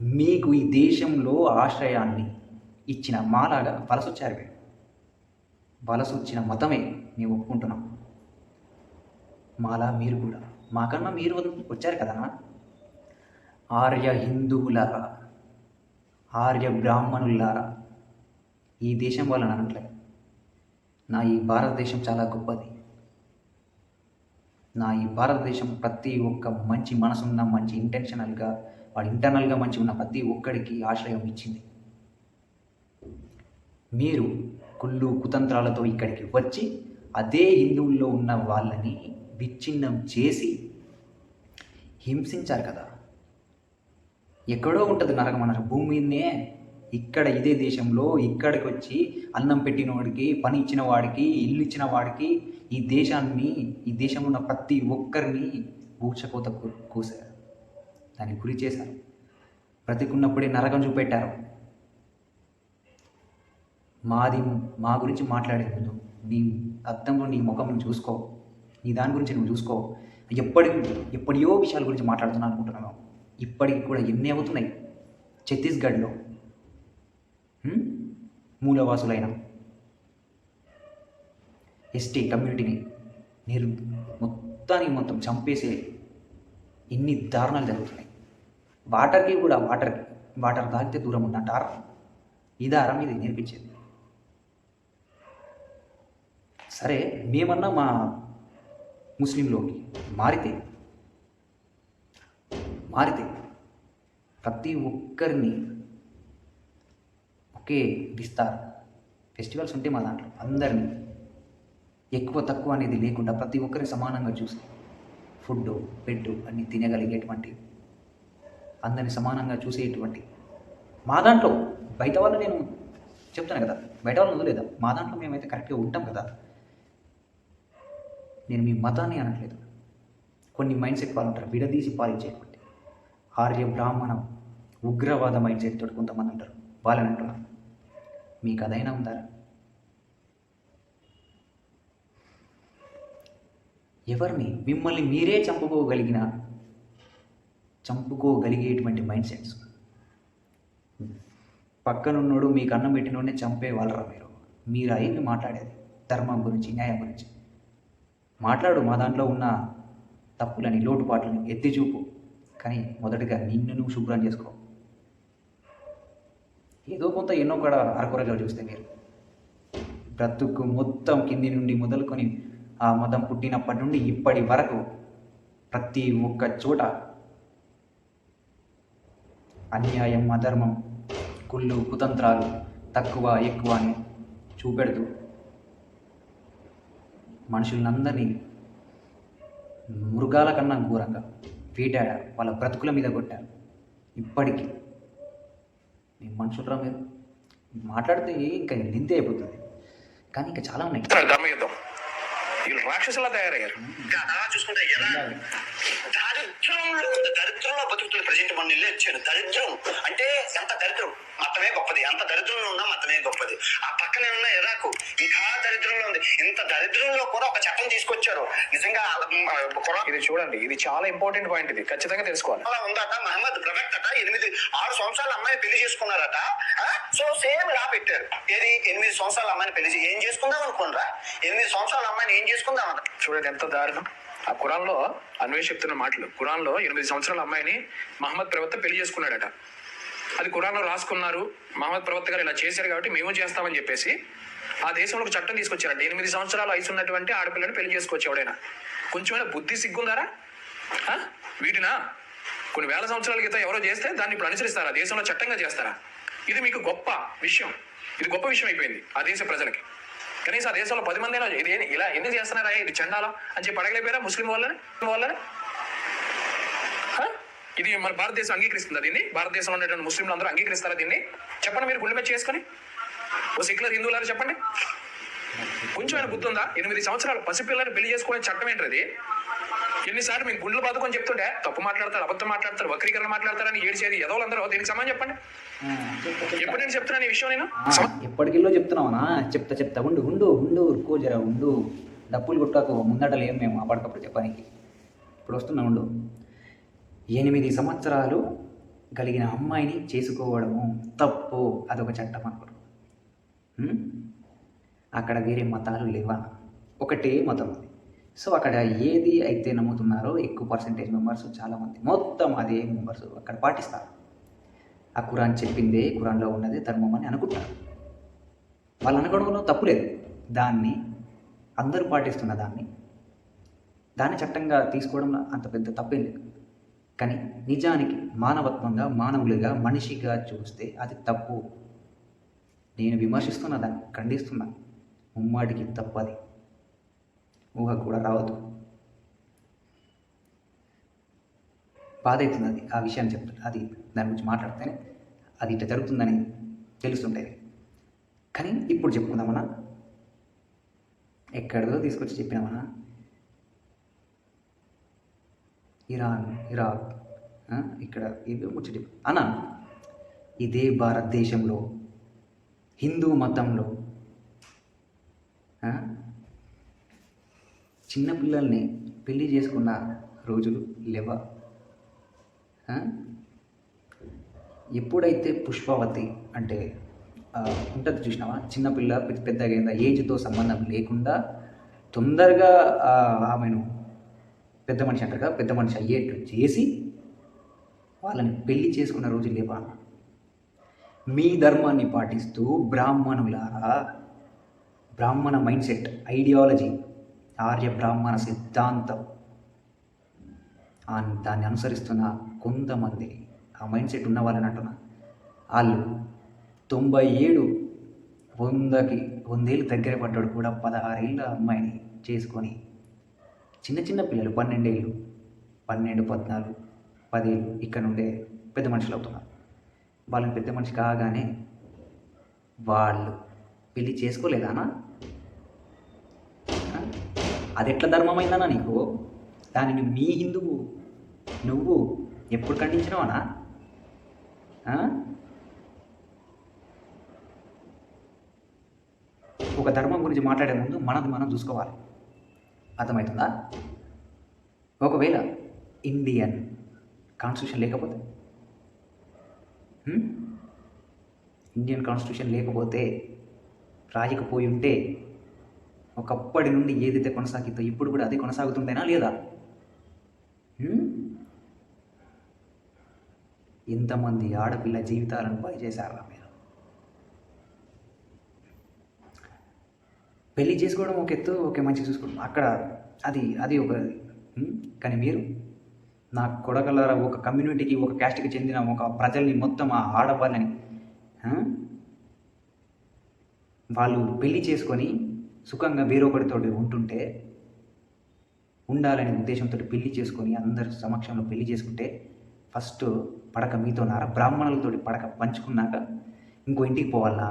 మీకు ఈ దేశంలో ఆశ్రయాన్ని ఇచ్చిన మాలాగా వలసొచ్చారు. వలసొచ్చిన మతమే మేము ఒప్పుకుంటున్నాం. మాలా మీరు కూడా మాకన్నా మీరు వచ్చారు కదా. ఆర్య హిందువులారా, ఆర్య బ్రాహ్మణులారా, ఈ దేశం వాళ్ళని అనట్లేదు. ఈ భారతదేశం చాలా గొప్పది. ఈ భారతదేశం ప్రతి ఒక్క మంచి మనసున్న, మంచి వాడు ఇంటర్నల్గా మంచి ఉన్న ప్రతి ఒక్కడికి ఆశ్రయం ఇచ్చింది. మీరు కుళ్ళు కుతంత్రాలతో ఇక్కడికి వచ్చి అదే హిందువుల్లో ఉన్న వాళ్ళని విచ్ఛిన్నం చేసి హింసించారు కదా. ఎక్కడో ఉంటుంది నరకం అన్నారు, భూమి మీదనే. ఇక్కడ ఇదే దేశంలో ఇక్కడికి వచ్చి అన్నం పెట్టిన వాడికి, పని ఇచ్చిన వాడికి, ఇల్లు ఇచ్చిన వాడికి, ఈ దేశంలో ఉన్న ప్రతి ఒక్కరిని ఊచకోత కూసారు, దాన్ని గురి చేశారు. బ్రతికున్నప్పుడే నరకం చూపెట్టారు. మా గురించి మాట్లాడే ముందు నీ అద్దంలో నీ ముఖం చూసుకో, నీ దాని గురించి నువ్వు చూసుకో. ఎప్పటియో విషయాల గురించి మాట్లాడుతున్నాను అనుకుంటున్నాను. ఇప్పటికి కూడా ఎన్ని అవుతున్నాయి. ఛత్తీస్గఢ్లో మూలవాసులైన ఎస్టీ కమ్యూనిటీని మొత్తం చంపేసే ఎన్ని దారుణాలు జరుగుతున్నాయి. వాటర్ తాగితే దూరం ఉన్నట్టు ఇది నేర్పించేది. సరే, మేమన్నా మా ముస్లింలోకి మారితే ప్రతి ఒక్కరిని ఒకే ఫెస్టివల్స్ ఉంటే మా దాంట్లో అందరినీ ఎక్కువ తక్కువ అనేది లేకుండా ప్రతి ఒక్కరిని సమానంగా చూసి ఫుడ్ బెడ్ అన్నీ తినగలిగేటువంటి, అందరిని సమానంగా చూసేటువంటి మా దాంట్లో, బయట వాళ్ళు నేను చెప్తాను కదా, బయట వాళ్ళు వదిలేదా, మా దాంట్లో మేమైతే కరెక్ట్గా ఉంటాం కదా. నేను మీ మతాన్ని అనట్లేదు. కొన్ని మైండ్ సెట్ వాళ్ళు ఉంటారు విడదీసి పాలించేటువంటి, ఆర్య బ్రాహ్మణం ఉగ్రవాద మైండ్ సెట్ తోటి కొంతమంది ఉంటారు, వాళ్ళని అంటున్నారు. మీకు అదైనా ఉందా? మిమ్మల్ని మీరే చంపుకోగలిగేటువంటి మైండ్ సెట్స్. పక్కనున్నోడు మీకు అన్నం పెట్టినోడిని చంపే వాళ్ళరా మీరు అయ్యింది మాట్లాడేది ధర్మం గురించి, న్యాయం గురించి మాట్లాడు. మా దాంట్లో ఉన్న తప్పులని, లోటుపాట్లని ఎత్తి చూపు. కానీ మొదటిగా నిన్ను నువ్వు శుభ్రం చేసుకో. ఏదో కొంత ఎన్నో కూడా అరకొరగా చూస్తే మీరు బ్రతుకు మొత్తం కింది నుండి మొదలుకొని ఆ మతం పుట్టినప్పటి నుండి ఇప్పటి వరకు ప్రతి ఒక్క చోట అన్యాయం, అధర్మం, కుళ్ళు, కుతంత్రాలు, తక్కువ ఎక్కువ అని చూపెడుతూ మనుషులందరినీ మృగాల కన్నా ఘోరంగా వేటాడారు, వాళ్ళ బ్రతుకుల మీద కొట్టారు. ఇప్పటికీ మేము మనుషులరా మీరు మాట్లాడితే ఇంకా నిందే అయిపోతుంది. కానీ ఇంకా చాలా ఉన్నాయి. ధర్మయుద్ధం వీళ్ళు రాక్షసులా తయారయ్యారు. ఇంకా అలా చూసుకుంటే ఎలా దరిద్రంలో బతుకుతుంది ప్రజెంట్ మన ఇల్లు వచ్చాడు. దరిద్రం అంటే ఎంత దరిద్రం, మతమే గొప్పది. అంత దరిద్రంలో ఉన్నా మతమే గొప్పది. ఆ పక్కనే ఉన్న ఇరాకు ఇంకా దరిద్రంలో ఉంది. ఇంత దరిద్రంలో కూడా ఒక చట్టం తీసుకొచ్చారు. నిజంగా ఇది చూడండి, ఇది చాలా ఇంపార్టెంట్ పాయింట్. ఇది ఖచ్చితంగా తెలుసుకోవాలి. అలా ఉందట. మహమ్మద్ ప్రవక్త అట 6 సంవత్సరాల అమ్మాయి పెళ్లి చేసుకున్నారట. సో సేమ్ లా పెట్టారు. ఏది 8 సంవత్సరాల అమ్మాయిని పెళ్లి ఏం చేసుకుందాం అనుకోండిరా. 8 సంవత్సరాల అమ్మాయిని ఏం చేసుకుందాం అంట. చూడండి ఎంత దారుణం. ఆ ఖురాన్లో అన్వేష్ చెప్తున్న మాటలు. ఖురాన్లో 8 సంవత్సరాల అమ్మాయిని మహమ్మద్ ప్రవక్త పెళ్లి చేసుకున్నాడట. అది ఖురాన్లో రాసుకున్నారు. మహమ్మద్ ప్రవక్త గారు ఇలా చేశారు కాబట్టి మేము చేస్తామని చెప్పేసి ఆ దేశంలో ఒక చట్టం తీసుకొచ్చారంట. 8 సంవత్సరాల వయసు ఉన్నటువంటి ఆడపిల్లని పెళ్లి చేసుకోవచ్చు ఎవడైనా. కొంచెమైనా బుద్ధి సిగ్గుందారా? వీటినా కొన్ని వేల సంవత్సరాల క్రితం ఎవరో చేస్తే దాన్ని ఇప్పుడు అనుసరిస్తారా? దేశంలో చట్టంగా చేస్తారా? ఇది మీకు గొప్ప విషయం. ఇది గొప్ప విషయం అయిపోయింది ఆ దేశ ప్రజలకి. కనీసం ఆ దేశంలో 10 మంది ఇది ఇలా ఎందుకు చేస్తున్నారా, ఇది చండాలా అని చెప్పి అడగలేపారా ముస్లిం వాళ్ళని? ఇది మన భారతదేశం అంగీకరిస్తుందా దీన్ని? భారతదేశంలో ఉన్నటువంటి ముస్లింలు అందరూ అంగీకరిస్తారా దీన్ని? చెప్పండి మీరు గుండె మీద చేసుకొని. ఓ సెక్యులర్ హిందువులారా చెప్పండి. కొంచెమైనా బుద్ధి ఉందా? 8 సంవత్సరాలు పసిపిల్లని పెళ్లి చేసుకోవడం చట్టం ఏంటది? ఎన్నిసార్లు మీకు గుండెలు బాదుకొని చెప్తుంటే తప్పు మాట్లాడతారు, అబద్ధం మాట్లాడతారు, వక్రీకరణ మాట్లాడతారని ఏడిచేది ఎదవలందరూ దీనికి సమానం చెప్పండి. ఎప్పుడు నేను చెప్తున్నాను ఈ విషయం? నేను ఎప్పటికిలో చెప్తున్నావునా? చెప్తా ఉండు ఊరుకో జరా ఉండు. డప్పులు కొట్టాకు ముందటలు ఏం మేము అప్పటికప్పుడు చెప్పడానికి. ఇప్పుడు వస్తున్నా ఉండు. 8 సంవత్సరాలు కలిగిన అమ్మాయిని చేసుకోవడము తప్పు, అదొక చట్టం అనుకోరు. అక్కడ వేరే మతాలు లేవా? ఒకటే మతం ఉంది. సో అక్కడ ఏది అయితే నమ్ముతున్నారో ఎక్కువ పర్సెంటేజ్ మెంబర్స్ చాలామంది మొత్తం అదే మెంబర్స్ అక్కడ పాటిస్తారు. ఆ ఖురాన్ చెప్పిందే, ఖురాన్లో ఉన్నదే ధర్మం అని అనుకుంటారు. వాళ్ళు అనుకోవడంలో తప్పు లేదు. దాన్ని అందరూ పాటిస్తున్న దాన్ని చట్టంగా తీసుకోవడంలో అంత పెద్ద తప్పేం లేదు. కానీ నిజానికి మానవత్వంగా, మానవులుగా, మనిషిగా చూస్తే అది తప్పు. నేను విమర్శిస్తున్నా, దాన్ని ఖండిస్తున్నా. ముమ్మాటికి తప్పది. ఊహ కూడా రావద్దు. బాధ అవుతుంది అది ఆ విషయాన్ని చెప్తాను. అది దాని గురించి మాట్లాడితేనే అది ఇట్లా జరుగుతుందని తెలుస్తుంటుంది. కానీ ఇప్పుడు చెప్పుకుందామన్నా, ఎక్కడిదో తీసుకొచ్చి చెప్పినామన్నా. ఇరాన్, ఇరాక్, ఇక్కడ ఇవి ముచ్చటి అన్న. ఇదే భారతదేశంలో హిందూ మతంలో చిన్నపిల్లల్ని పెళ్లి చేసుకున్న రోజులు లేవా? ఎప్పుడైతే పుష్పవతి అంటే ఉంటుంది చూసినావా, చిన్నపిల్ల పెద్దగా అయిందా, ఏజ్తో సంబంధం లేకుండా తొందరగా ఆమెను పెద్ద మనిషి అంటారుగా, పెద్ద మనిషి అయ్యేట్టు చేసి వాళ్ళని పెళ్లి చేసుకున్న రోజు లేవా? మీ ధర్మాన్ని పాటిస్తూ బ్రాహ్మణులారా, బ్రాహ్మణ మైండ్ సెట్, ఐడియాలజీ, ఆర్య బ్రాహ్మణ సిద్ధాంతం దాన్ని అనుసరిస్తున్న కొంతమంది ఆ మైండ్ సెట్ ఉన్న వాళ్ళని అంటున్నా. వాళ్ళు 97 100 ఏళ్ళు దగ్గర పడ్డాడు కూడా 16 ఏళ్ళ అమ్మాయిని చేసుకొని చిన్న పిల్లలు 12 ఏళ్ళు, 12, 14, 10 ఏళ్ళు ఇక్కడ నుండే పెద్ద మనుషులు అవుతున్నారు. వాళ్ళని పెద్ద మనిషి కాగానే వాళ్ళు పెళ్ళి చేసుకోలేదానా? అది ఎట్లా ధర్మమైందన్నా నీకు? దానిని మీ హిందువు నువ్వు ఎప్పుడు ఖండించినావనా? ఒక ధర్మం గురించి మాట్లాడే ముందు మనది మనం చూసుకోవాలి. అర్థమవుతుందా? ఒకవేళ ఇండియన్ కాన్స్టిట్యూషన్ లేకపోతే, ఇండియన్ కాన్స్టిట్యూషన్ లేకపోతే, రాయకపోయి ఉంటే ఒకప్పటి నుండి ఏదైతే కొనసాగిద్దో ఇప్పుడు కూడా అదే కొనసాగుతుంటేనా లేదా? ఎంతమంది ఆడపిల్ల జీవితాలను బలి చేశారా మీరు? పెళ్లి చేసుకోవడం ఒక ఎత్తు, ఓకే మంచిగా చూసుకోవడం అక్కడ అది ఒక కానీ మీరు నా కొడకలారా ఒక కమ్యూనిటీకి, ఒక క్యాస్ట్కి చెందిన ఒక ప్రజల్ని మొత్తం ఆ ఆడవాళ్ళని వాళ్ళు పెళ్లి చేసుకొని సుఖంగా వేరొకరితో ఉంటుంటే, ఉండాలనే ఉద్దేశంతో పెళ్లి చేసుకొని అందరి సమక్షంలో పెళ్లి చేసుకుంటే ఫస్ట్ పడక మీతోనారా, బ్రాహ్మణులతోటి పడక పంచుకున్నాక ఇంకో ఇంటికి పోవాలా?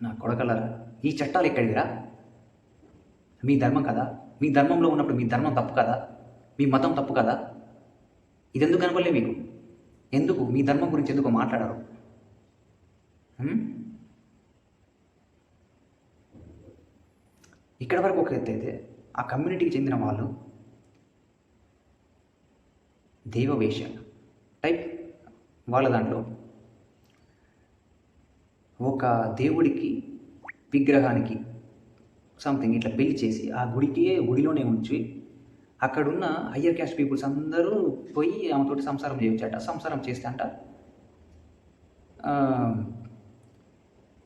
నా కొడకలారా, ఈ చట్టాలు ఎక్కడివిరా? మీ ధర్మం కదా, మీ ధర్మంలో ఉన్నప్పుడు మీ ధర్మం తప్పు కదా, మీ మతం తప్పు కదా, ఇదెందుకు కనపడలే మీకు? ఎందుకు మీ ధర్మం గురించి ఎందుకు మాట్లాడారు? ఇక్కడ వరకు ఒక ఎత్తు అయితే, ఆ కమ్యూనిటీకి చెందిన వాళ్ళు దేవవేష టైప్ వాళ్ళ దాంట్లో ఒక దేవుడికి, విగ్రహానికి సంథింగ్ ఇట్లా పెళ్లి చేసి ఆ గుడిలోనే ఉంచి అక్కడున్న హయ్యర్ క్యాస్ట్ పీపుల్స్ అందరూ పోయి ఆమెతోటి సంసారం చేయొచ్చట. సంసారం చేస్తే అంట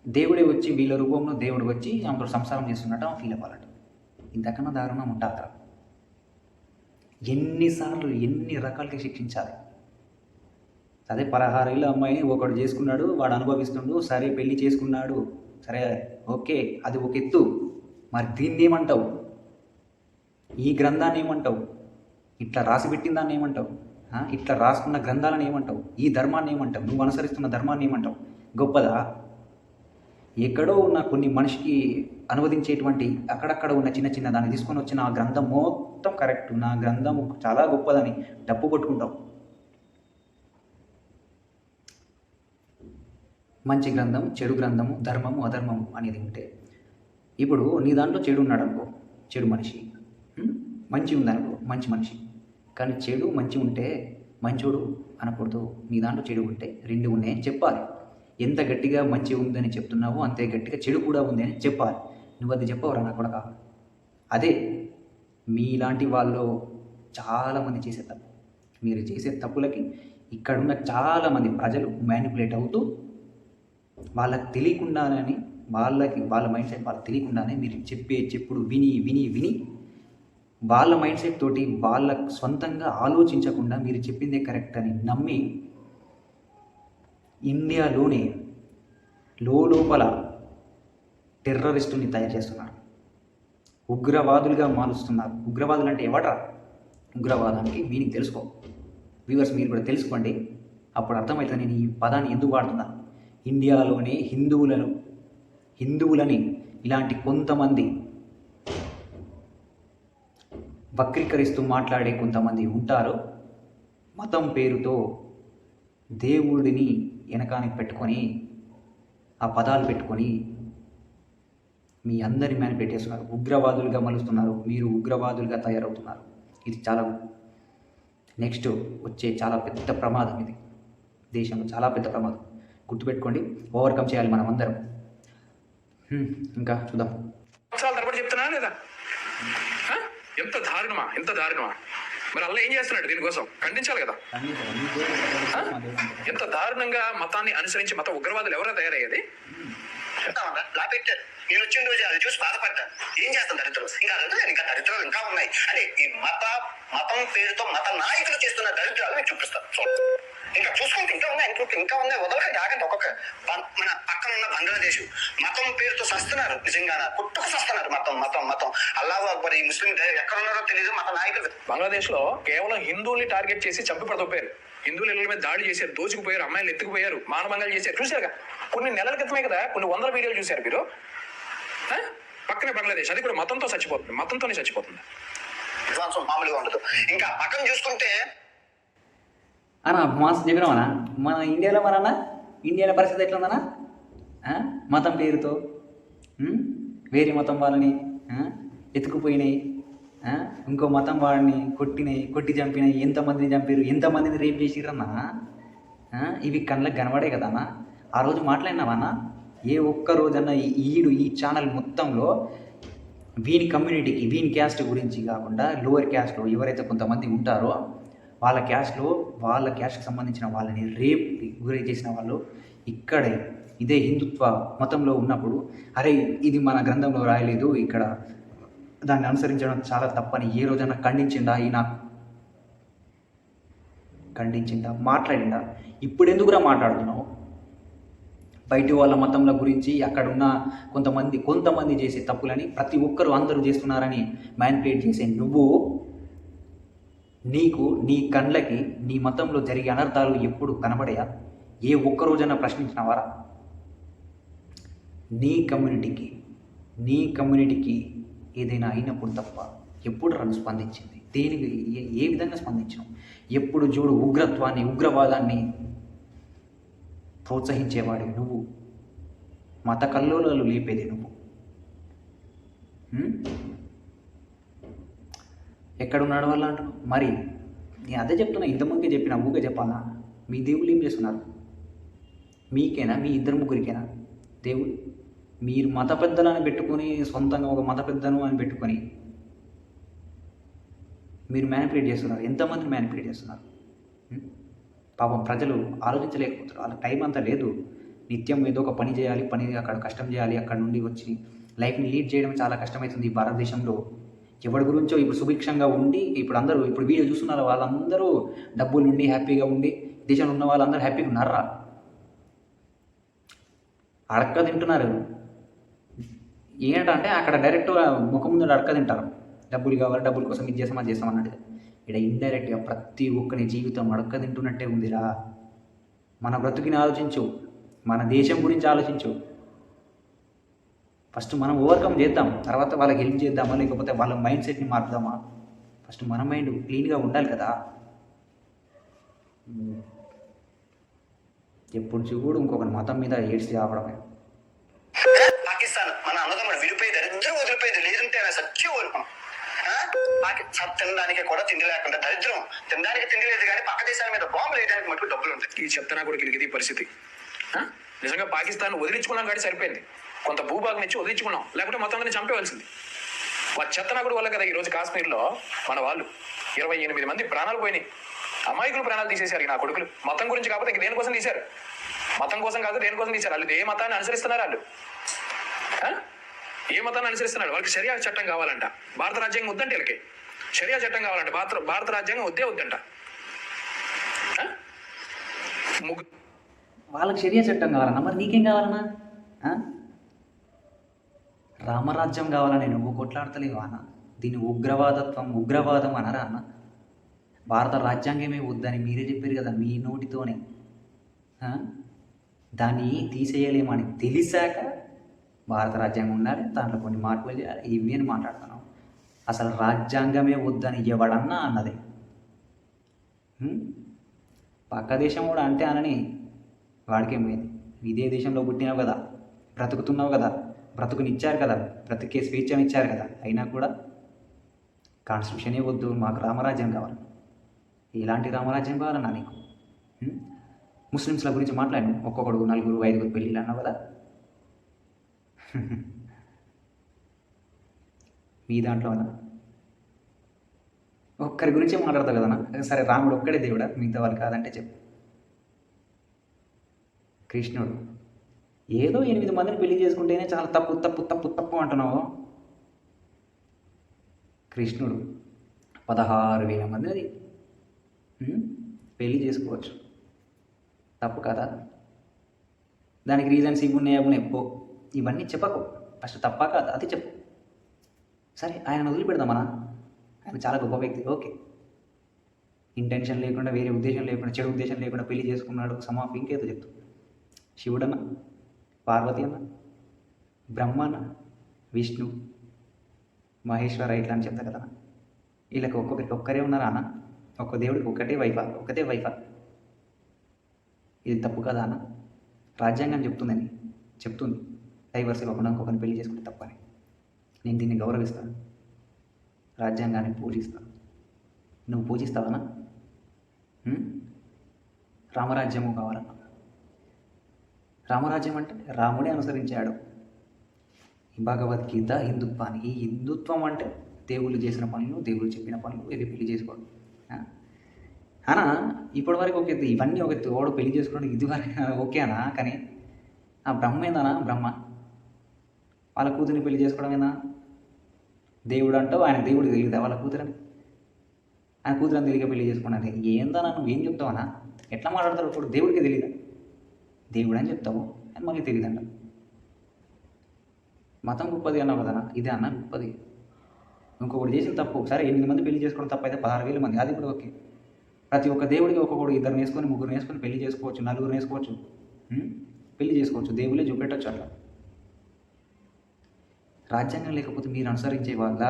దేవుడే వచ్చి, వీళ్ళ రూపంలో దేవుడు వచ్చి ఆమెతో సంసారం చేస్తున్నట్టు ఆమె ఫీల్ అవ్వాలట. ఇంతకన్నా దారుణం ఉంటారు. ఎన్నిసార్లు ఎన్ని రకాలుగా శిక్షించాలి? అదే 16 ఏళ్ళ అమ్మాయిని ఒకడు చేసుకున్నాడు, వాడు అనుభవిస్తుండు, సరే పెళ్లి చేసుకున్నాడు, సరే ఓకే, అది ఒక ఎత్తు. మరి దీన్ని ఏమంటావు? ఈ గ్రంథాన్ని ఏమంటావు? ఇట్లా రాసి పెట్టిన దాన్ని ఏమంటావు? ఇట్లా రాసుకున్న గ్రంథాలను ఏమంటావు? ఈ ధర్మాన్ని ఏమంటావు? నువ్వు అనుసరిస్తున్న ధర్మాన్ని ఏమంటావు? గొప్పదా? ఎక్కడో ఉన్న కొన్ని మనిషికి అనువదించేటువంటి అక్కడక్కడ ఉన్న చిన్న చిన్న దాన్ని తీసుకొని వచ్చిన ఆ గ్రంథం మొత్తం కరెక్ట్, నా గ్రంథం చాలా గొప్పదని డప్పు కొట్టుకుంటావు. మంచి గ్రంథం, చెడు గ్రంథము, ధర్మము, అధర్మము అనేది ఉంటే, ఇప్పుడు నీ దాంట్లో చెడు ఉన్నాడు అనుకో, చెడు మనిషి, మంచి ఉందనుకో, మంచి మనిషి. కానీ చెడు మంచి ఉంటే మంచోడు అనకూడదు. నీ దాంట్లో చెడు ఉంటే 2 ఉన్నాయని చెప్పాలి. ఎంత గట్టిగా మంచి ఉందని చెప్తున్నావో అంతే గట్టిగా చెడు కూడా ఉంది అని చెప్పాలి. నువ్వు అది చెప్పవరా నా కొడక? అదే మీలాంటి వాళ్ళు చాలామంది చేసే తప్పు. మీరు చేసే తప్పులకి ఇక్కడున్న చాలామంది ప్రజలు మ్యానిపులేట్ అవుతూ, వాళ్ళకి తెలియకుండానే, వాళ్ళ మైండ్ సెట్ వాళ్ళకి తెలియకుండానే మీరు చెప్పే చెప్పుడు విని విని విని వాళ్ళ మైండ్ సెట్ తోటి వాళ్ళ సొంతంగా ఆలోచించకుండా మీరు చెప్పిందే కరెక్ట్ అని నమ్మి ఇండియాలోనే లోపల టెర్రరిస్టుని తయారు చేస్తున్నారు, ఉగ్రవాదులుగా మారుస్తున్నారు. ఉగ్రవాదులు అంటే ఎవడరా? ఉగ్రవాదానికి మీనింగ్ తెలుసుకో వ్యూవర్స్, మీరు కూడా తెలుసుకోండి. అప్పుడు అర్థమవుతుంది నేను ఈ పదాన్ని ఎందుకు వాడుతున్నాను. ఇండియాలోనే హిందువులని ఇలాంటి కొంతమంది వక్రీకరిస్తూ మాట్లాడే కొంతమంది ఉంటారు. మతం పేరుతో దేవుడిని వెనకానికి పెట్టుకొని ఆ పదాలు పెట్టుకొని మీ అందరి మ్యానిపులేట్ చేస్తున్నారు, ఉగ్రవాదులుగా మలుస్తున్నారు, మీరు ఉగ్రవాదులుగా తయారవుతున్నారు. ఇది చాలా నెక్స్ట్ వచ్చే చాలా పెద్ద ప్రమాదం. ఇది దేశంలో చాలా పెద్ద ప్రమాదం. గుర్తుపెట్టుకోండి, ఓవర్కమ్ చేయాలి మనం అందరం. ఇంకా చూద్దాం. తరబడి చెప్తున్నా లేదా? ఎంత దారుణమా? మరి అలా ఏం చేస్తున్నాడు? దీనికోసం ఖండించాలి కదా. ఎంత దారుణంగా మతాన్ని అనుసరించి మత ఉగ్రవాదులు ఎవరో తయారయ్యేది? లా పెట్టారు. నేను వచ్చిన రోజు అది చూసి బాధపడ్డాను. ఏం చేస్తాను దరిద్రం? ఇంకా దరిద్రాలు ఇంకా ఉన్నాయి. అంటే ఈ మతం పేరుతో మత నాయకులు చేస్తున్న దరిద్రాలు మీకు చూపిస్తాను. ఇంకా చూసుకుంటే ఇంకా ఉన్నాయి. వదలక ఆగండి. ఒక్కొక్క మన పక్కన ఉన్న బంగ్లాదేశ్ మతం పేరుతో సస్తున్నారు. నిజంగా కొట్టుకు సస్తున్నారు. మతం అల్లాహు అక్బర్. ఈ ముస్లిం ఎక్కడ ఉన్నారో తెలియదు. మత నాయకులు బంగ్లాదేశ్ లో కేవలం హిందువుల్ని టార్గెట్ చేసి చంపి పడదొప్పారు. హిందువుల ఇళ్ల మీద దాడి చేశారు, దోచుకుపోయారు, అమ్మాయిలు ఎత్తుకుపోయారు, మానభంగాలు చేశారు. చూశారుగా కొన్ని నెలల క్రితమే కదా, కొన్ని 100 వీడియోలు చూశారు మీరు. పక్కనే బంగ్లాదేశ్, అది కూడా మతంతోనే చచ్చిపోతుంది. విధ్వంసం మామూలుగా ఉండదు. ఇంకా పక్కన చూసుకుంటే అన్నా మాస్ చెప్పినామన్నా, మన ఇండియాలో పరిస్థితి ఎట్లా ఉందన్నా? మతం పేరుతో వేరే మతం వాళ్ళని ఎత్తుకుపోయినాయి, ఇంకో మతం వాడిని కొట్టి చంపినాయి, ఎంతమందిని చంపారు, ఎంతమందిని రేప్ చేసిరన్నా. ఇవి కళ్ళకి కనబడే కదన్నా. ఆ రోజు మాట్లాడినావన్నా? ఏ ఒక్క రోజన్నా ఈ ఛానల్ మొత్తంలో వీని కమ్యూనిటీకి, వీని క్యాస్ట్ గురించి కాకుండా లోయర్ క్యాస్ట్లో ఎవరైతే కొంతమంది ఉంటారో వాళ్ళ క్యాస్ట్కి సంబంధించిన వాళ్ళని రేప్ గురి చేసిన వాళ్ళు ఇక్కడే ఇదే హిందుత్వ మతంలో ఉన్నప్పుడు అరే ఇది మన గ్రంథంలో రాయలేదు, ఇక్కడ దాన్ని అనుసరించడం చాలా తప్పని ఏ రోజైనా ఖండించిండా? ఈయన ఖండించిండా? మాట్లాడిండా? ఇప్పుడు ఎందుకురా మాట్లాడుతున్నావు? బయటి వాళ్ళ మతంల గురించి అక్కడున్న కొంతమంది చేసే తప్పులని ప్రతి ఒక్కరు అందరూ చేస్తున్నారని మ్యానిపులేట్ చేసే నువ్వు, నీకు నీ కళ్ళకి నీ మతంలో జరిగే అనర్థాలు ఎప్పుడు కనబడయా? ఏ ఒక్క రోజైనా ప్రశ్నించినవారా? నీ కమ్యూనిటీకి ఏదైనా అయినప్పుడు తప్ప ఎప్పుడు రన్ను స్పందించింది? దేనికి ఏ విధంగా స్పందించడం? ఎప్పుడు చూడు ఉగ్రత్వాన్ని, ఉగ్రవాదాన్ని ప్రోత్సహించేవాడు నువ్వు, మత కల్లోలాలు లేపేది నువ్వు. ఎక్కడున్నాడు వాళ్ళు అంటున్నావు? మరి నేను అదే చెప్తున్నా, ఇంతమందికి చెప్పిన ఊగా చెప్పాలా? మీ దేవుళ్ళు ఏం చేస్తున్నారు? మీకేనా? మీ ఇద్దరు ముగ్గురికేనా దేవుడు? మీరు మత పెద్దలను పెట్టుకొని, సొంతంగా ఒక మత పెద్దను అని పెట్టుకొని మీరు మ్యానిపులేట్ చేస్తున్నారు. ఎంతమందిని మ్యానిపులేట్ చేస్తున్నారు? పాపం ప్రజలు ఆలోచించలేకపోతారు. వాళ్ళ టైం అంతా లేదు. నిత్యం ఏదో ఒక పని చేయాలి, అక్కడ కష్టం చేయాలి, అక్కడ నుండి వచ్చి లైఫ్ని లీడ్ చేయడం చాలా కష్టమవుతుంది ఈ భారతదేశంలో. ఎవరి గురించో ఇప్పుడు సుభిక్షంగా ఉండి, ఇప్పుడు వీడియో చూస్తున్నారు వాళ్ళందరూ డబ్బులు ఉండి హ్యాపీగా ఉండి, దేశంలో ఉన్న వాళ్ళందరూ హ్యాపీగా ఉన్నారా? అడక్క తింటున్నారు. ఏంటంటే అక్కడ డైరెక్ట్గా ముఖం ముందు అడక్క తింటారు. డబ్బులు కావాలి, డబ్బుల కోసం ఇది చేస్తాం అది చేస్తాం అన్నట్టు. ఇక్కడ ఇండైరెక్ట్గా ప్రతి ఒక్కరి జీవితం అడక్క తింటున్నట్టే ఉందిరా. మన బ్రతుకుని ఆలోచించు, మన దేశం గురించి ఆలోచించు. ఫస్ట్ మనం ఓవర్కమ్ చేద్దాం, తర్వాత వాళ్ళకి హెల్ప్ చేద్దామా, లేకపోతే వాళ్ళ మైండ్ సెట్ని మార్పుదామా? ఫస్ట్ మన మైండ్ క్లీన్గా ఉండాలి కదా. ఎప్పుడు చూడు ఇంకొకరి మతం మీద ఏడ్చి ఆపడమే. పాకిస్తాన్ మన అన్నదమ్ముడు విడిపోయి దరిద్రం వదిలిపోయింది, లేదంటే సత్యం వదులుకున్నాం. తినడానికి కూడా తిండి లేకుండా దరిద్రం, తినడానికి తిండి లేదు కానీ పక్క దేశాల మీద బాంబులు వేయడానికి మటుకు డబ్బులు ఉంటాయి. ఈ చెప్తానా కూడా ఇది పరిస్థితి. నిజంగా పాకిస్తాన్ వదిలించుకున్నాం కానీ సరిపోయింది. కొంత భూభాగం ఇచ్చి వదిలించుకున్నాం, లేకపోతే మొత్తం అందరినీ చంపేవలసింది. చెత్తనాగుడు వల్ల కదా ఈరోజు కాశ్మీర్లో మన వాళ్ళు 28 మంది ప్రాణాలు పోయినాయి. అమాయకులు ప్రాణాలు తీసేశారు నా కొడుకులు. మతం గురించి కాకపోతే ఇంక దేనికోసం తీశారు? మతం కోసం కాదు, దేనికోసం తీశారు? వాళ్ళు ఏ మతాన్ని అనుసరిస్తున్నారు? వాళ్ళు ఏ మతాన్ని అనుసరిస్తున్నాడు? వాళ్ళకి షరియా చట్టం కావాలంట. భారత రాజ్యాంగం వద్దంటే వీళ్ళకి షరియా చట్టం కావాలంట. భారత రాజ్యాంగం వద్దంట. వాళ్ళకి షరియా చట్టం కావాలన్నా, మరి నీకేం కావాలన్నా? రామరాజ్యం కావాలని నువ్వు కొట్లాడతలేవు అన్న. దీన్ని ఉగ్రవాదం అనరా అన్న? భారత రాజ్యాంగమే వద్దని మీరే చెప్పారు కదా మీ నోటితోనే. దాన్ని తీసేయలేమని తెలిసాక భారత రాజ్యాంగం ఉండాలి, దాంట్లో కొన్ని మార్పులు చేయాలి, ఇవి అని మాట్లాడుతున్నావు. అసలు రాజ్యాంగమే వద్దని ఎవడన్నా అన్నది? పక్క దేశం కూడా అంటే అనని వాడికేమైంది? ఇదే దేశంలో పుట్టినావు కదా, బ్రతుకుతున్నావు కదా, బ్రతుకునిచ్చారు కదా, బ్రతికే స్వేచ్ఛనిచ్చారు కదా, అయినా కూడా కాన్స్టిట్యూషనే వద్దు, మాకు రామరాజ్యం కావాలి. ఇలాంటి రామరాజ్యం కావాలన్నా నీకు? ముస్లిమ్స్ల గురించి మాట్లాడాను, ఒక్కొక్కడు 4-5 పెళ్ళిళ్ళు అన్నావు కదా. మీ దాంట్లో అన్నా ఒక్కరి గురించే మాట్లాడతావు కదన్నా. సరే రాముడు ఒక్కడే దేవుడా, మిగతా వాళ్ళు కాదంటే చెప్పు. కృష్ణుడు ఏదో 8 మందిని పెళ్లి చేసుకుంటేనే చాలా తప్పు అంటున్నావు. కృష్ణుడు 16,000 మందిని పెళ్లి చేసుకోవచ్చు, తప్పు కదా? దానికి రీజన్స్ ఇవి పో, ఇవన్నీ చెప్పకు. ఫస్ట్ తప్పా కాదా అది చెప్పు. సరే ఆయన వదిలిపెడదామన్నా, ఆయన చాలా గొప్ప వ్యక్తి, ఓకే. ఇంటెన్షన్ లేకుండా, వేరే ఉద్దేశం లేకుండా, చెడు ఉద్దేశం లేకుండా పెళ్లి చేసుకున్నాడు, సమాఫ్ ఇంకేదో చెప్తూ. శివుడన్న, పార్వతి అన్న, బ్రహ్మ అన్న, విష్ణు, మహేశ్వర ఇట్లా అని చెప్తా కదా. వీళ్ళకి ఒక్కొక్కరికి ఒక్కరే ఉన్నారా అన్న? ఒక్క దేవుడికి ఒకటే వైఫా? ఇది తప్పు కదా అన్న? రాజ్యాంగం చెప్తుంది డైవర్స్ ఇవ్వకుండా ఇంకొకరిని పెళ్లి చేసుకుంటే తప్పని. నేను దీన్ని గౌరవిస్తాను, రాజ్యాంగాన్ని పూజిస్తాను. నువ్వు పూజిస్తావనా? రామరాజ్యము కావాలన్నా. రామరాజ్యం అంటే రాముడే అనుసరించాడు భగవద్గీత, హిందుత్వానికి. ఈ హిందుత్వం అంటే దేవుళ్ళు చేసిన పనులు, దేవుళ్ళు చెప్పిన పనులు, ఇది పెళ్లి చేసుకోవడం. అనా ఇప్పటి వరకు ఓకే, ఇవన్నీ ఒక తోడు పెళ్లి చేసుకోవడం ఇది వరకు ఓకే అనా. కానీ ఆ బ్రహ్మ ఏందనా బ్రహ్మ? వాళ్ళ కూతురిని పెళ్లి చేసుకోవడం ఏందా? దేవుడు అంటావు, ఆయన దేవుడికి తెలియదా వాళ్ళ కూతురని? ఆయన కూతురని తెలియక పెళ్లి చేసుకున్నది ఏందన్నా? నువ్వు ఏం చెప్తావనా? ఎట్లా మాట్లాడతావు? ఇప్పుడు దేవుడికి తెలియదా? దేవుడు అని చెప్తావు అని మళ్ళీ తెలియదంట. మతం గొప్పది అన్నావు కదనా, ఇదే అన్న గొప్పది. ఇంకొకటి చేసిన తప్పు, సరే 8 మంది పెళ్లి చేసుకోవడం తప్పు అయితే 16,000 మంది, అది కూడా ఓకే. ప్రతి ఒక్క దేవుడికి ఒక్కొక్కడు 2 వేసుకొని 3 వేసుకొని పెళ్లి చేసుకోవచ్చు, 4 వేసుకోవచ్చు, పెళ్లి చేసుకోవచ్చు, దేవుళ్ళే చూపెట్టచ్చు అట్లా. రాజ్యాంగం లేకపోతే మీరు అనుసరించే వాళ్ళ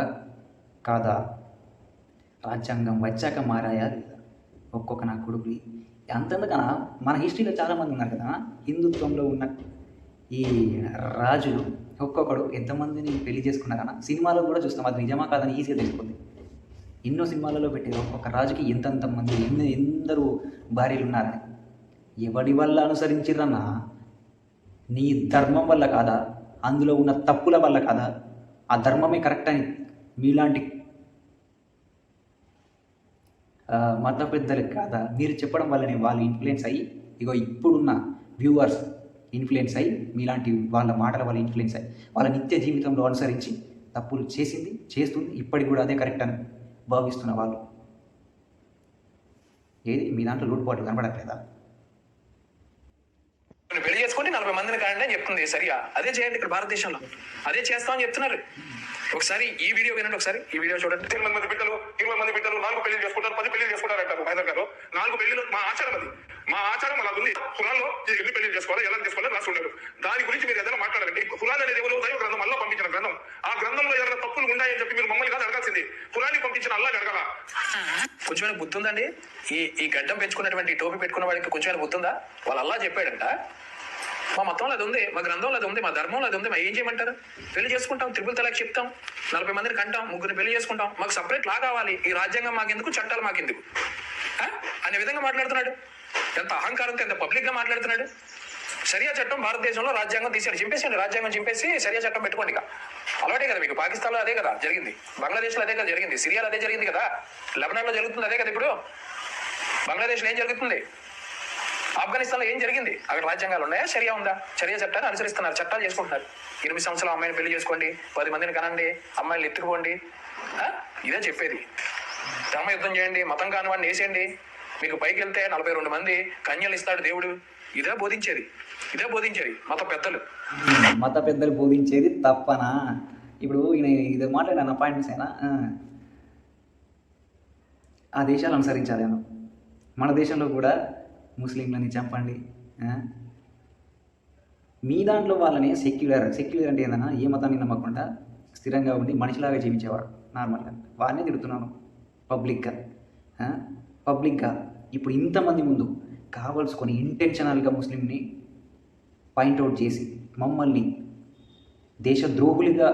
కాదా? రాజ్యాంగం వచ్చాక మారాయా లేదా? ఒక్కొక్క నా కొడుకు అంతెందుకనా, మన హిస్టరీలో చాలామంది ఉన్నారు కదా, హిందుత్వంలో ఉన్న ఈ రాజులు ఒక్కొక్కడు ఎంతమందిని పెళ్లి చేసుకున్నారన్న సినిమాలో కూడా చూస్తాం. అది నిజమా కాదని ఈజీగా తెలిసిపోతుంది. ఎన్నో సినిమాలలో పెట్టారు ఒక్కొక్క రాజుకి ఎంతమంది ఎందరూ భార్యలు ఉన్నారని. ఎవడి వల్ల అనుసరించిరన్నా? నీ ధర్మం వల్ల కాదా? అందులో ఉన్న తప్పుల వల్ల కాదా? ఆ ధర్మమే కరెక్ట్ అని మీలాంటి మత పెద్దలకు కాదా మీరు చెప్పడం వల్లనే వాళ్ళు ఇన్ఫ్లుయెన్స్ అయ్యి, ఇగో ఇప్పుడున్న వ్యూవర్స్ ఇన్ఫ్లుయెన్స్ అయ్యి, మీలాంటి వాళ్ళ మాటల వల్ల ఇన్ఫ్లుయెన్స్ అయ్యి వాళ్ళ నిత్య జీవితంలో అనుసరించి తప్పులు చేస్తుంది, ఇప్పటికి కూడా అదే కరెక్ట్ అని భావిస్తున్న వాళ్ళు. ఏది మీ దాంట్లో లోటుపాటు కనబడట్లేదా? పెళ్లి చేసుకోండి 40 మందిని కాండి అని చెప్తుంది సరిగా. అదే చేయండి ఇక్కడ భారతదేశంలో, అదే చేస్తామని చెప్తున్నారు. ఒకసారి ఈ వీడియో వినండి, ఒకసారి ఈ వీడియో చూడండి. 10 మంది బిడ్డలు 20 మంది బిడ్డలు 4 పెళ్లి చేసుకుంటారు, 10 పెళ్లి చేసుకుంటారు అంటారు హైదర్ గారు. 4 పెళ్లిలు మా ఆచారం, అది మా ఆచారం అలా ఉంది. కులాల్లో ఎన్ని పెళ్లి చేసుకోవాలి, ఎలా చేసుకోవాలి రాసి ఉన్నారు. దాని గురించి మీరు ఏదైనా మాట్లాడాలంటే కులాలు అనేది ఎవరు దైవ గ్రంథం, అల్లా పంపించిన గ్రంథం. ఆ గ్రంథంలో ఏదైనా తప్పులు ఉన్నాయని చెప్పి మీరు మమ్మల్ని కాదు అడగాల్సింది, కులాన్ని పంపించిన అల్లా అడగాల. కొంచెమైనా బుద్ధి ఉందండి? ఈ గడ్డం పెంచుకున్నటువంటి టోపీ పెట్టుకున్న వాడికి కొంచెమైనా బుద్ధి ఉందా? వాళ్ళు అల్లా చెప్పాడంట, మా మతంలో అది ఉంది, మా గ్రంథంలో అది ఉంది, మా ధర్మంలో అది ఉంది, మా ఏం చేయమంటారు? పెళ్లి చేసుకుంటాం, త్రిపుల్ తలాక్ చెప్తాం, 40 మందిని కంటాం, 3 పెళ్లి చేసుకుంటాం, మాకు సపరేట్ లా కావాలి, ఈ రాజ్యాంగం మాకెందుకు, చట్టాలు మాకెందుకు అనే విధంగా మాట్లాడుతున్నాడు. ఎంత అహంకారంతో, ఎంత పబ్లిక్ గా మాట్లాడుతున్నాడు. సరియా చట్టం భారతదేశంలో రాజ్యాంగం తీసాడు, చింపేసండి, రాజ్యాంగం చింపేసి సరియా చట్టం పెట్టుకోండి. ఇక అలవాటే కదా మీకు. పాకిస్తాన్లో అదే కదా జరిగింది, బంగ్లాదేశ్లో అదే కదా జరిగింది, సిరియాలో అదే జరిగింది కదా, లెబనాన్లో జరుగుతుంది అదే కదా ఇప్పుడు. బంగ్లాదేశ్లో ఏం జరుగుతుంది, ఆఫ్ఘనిస్తాన్లో ఏం జరిగింది? అక్కడ రాజ్యాంగాలు ఉన్నాయా, షరియా ఉందా? షరియా చట్టాన్ని అనుసరిస్తున్నారు, చట్టాలు చేసుకుంటున్నారు. 8 సంవత్సరాల అమ్మాయిని పెళ్లి చేసుకోండి, 10 మందిని కనండి, అమ్మాయిలు ఎత్తుకుపోండి, ఇదే చెప్పేది. ధర్మ యుద్ధం చేయండి, మతం కాని వాడిని వేసేయండి, మీకు పైకి వెళ్తే 42 మంది కన్యలు ఇస్తాడు దేవుడు. ఇదే బోధించేది మత పెద్దలు బోధించేది తప్పనా? ఇప్పుడు ఇది మాట్లాడాను పాయింట్స్ అయినా ఆ దేశాలు అనుసరించాలి అను. మన దేశంలో కూడా ముస్లింలని చంపండి, మీ దాంట్లో వాళ్ళని సెక్యులర్ అంటే ఏందన్నా, ఏ మతాన్ని నమ్మకుండా స్థిరంగా ఉండి మనిషిలాగా జీవించేవాడు నార్మల్గా, వాడిని తిడుతున్నాను పబ్లిక్గా. ఇప్పుడు ఇంతమంది ముందు కావాల్సుకొని ఇంటెన్షనల్గా ముస్లింని పాయింట్అవుట్ చేసి మమ్మల్ని దేశద్రోహులుగా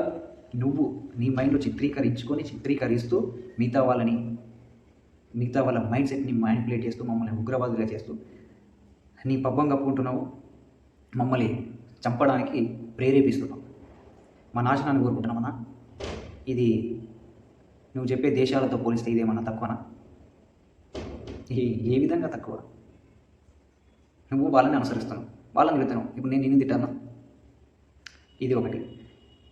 నువ్వు నీ మైండ్లో చిత్రీకరిస్తూ మిగతా వాళ్ళ మైండ్ సెట్ని మ్యానిపులేట్ చేస్తూ మమ్మల్ని ఉగ్రవాదులుగా చేస్తూ నీ పబ్బం కప్పుకుంటున్నావు, మమ్మల్ని చంపడానికి ప్రేరేపిస్తున్నావు, మా నాశనాన్ని కోరుకుంటున్నామన్నా. ఇది నువ్వు చెప్పే దేశాలతో పోలిస్తే ఇదేమన్నా తక్కువనా? ఏ విధంగా తక్కువ? నువ్వు వాళ్ళని అనుసరిస్తున్నావు, వాళ్ళని తిడుతున్నావు. ఇప్పుడు నేను నిన్ను తిట్టాను, ఇది ఒకటి.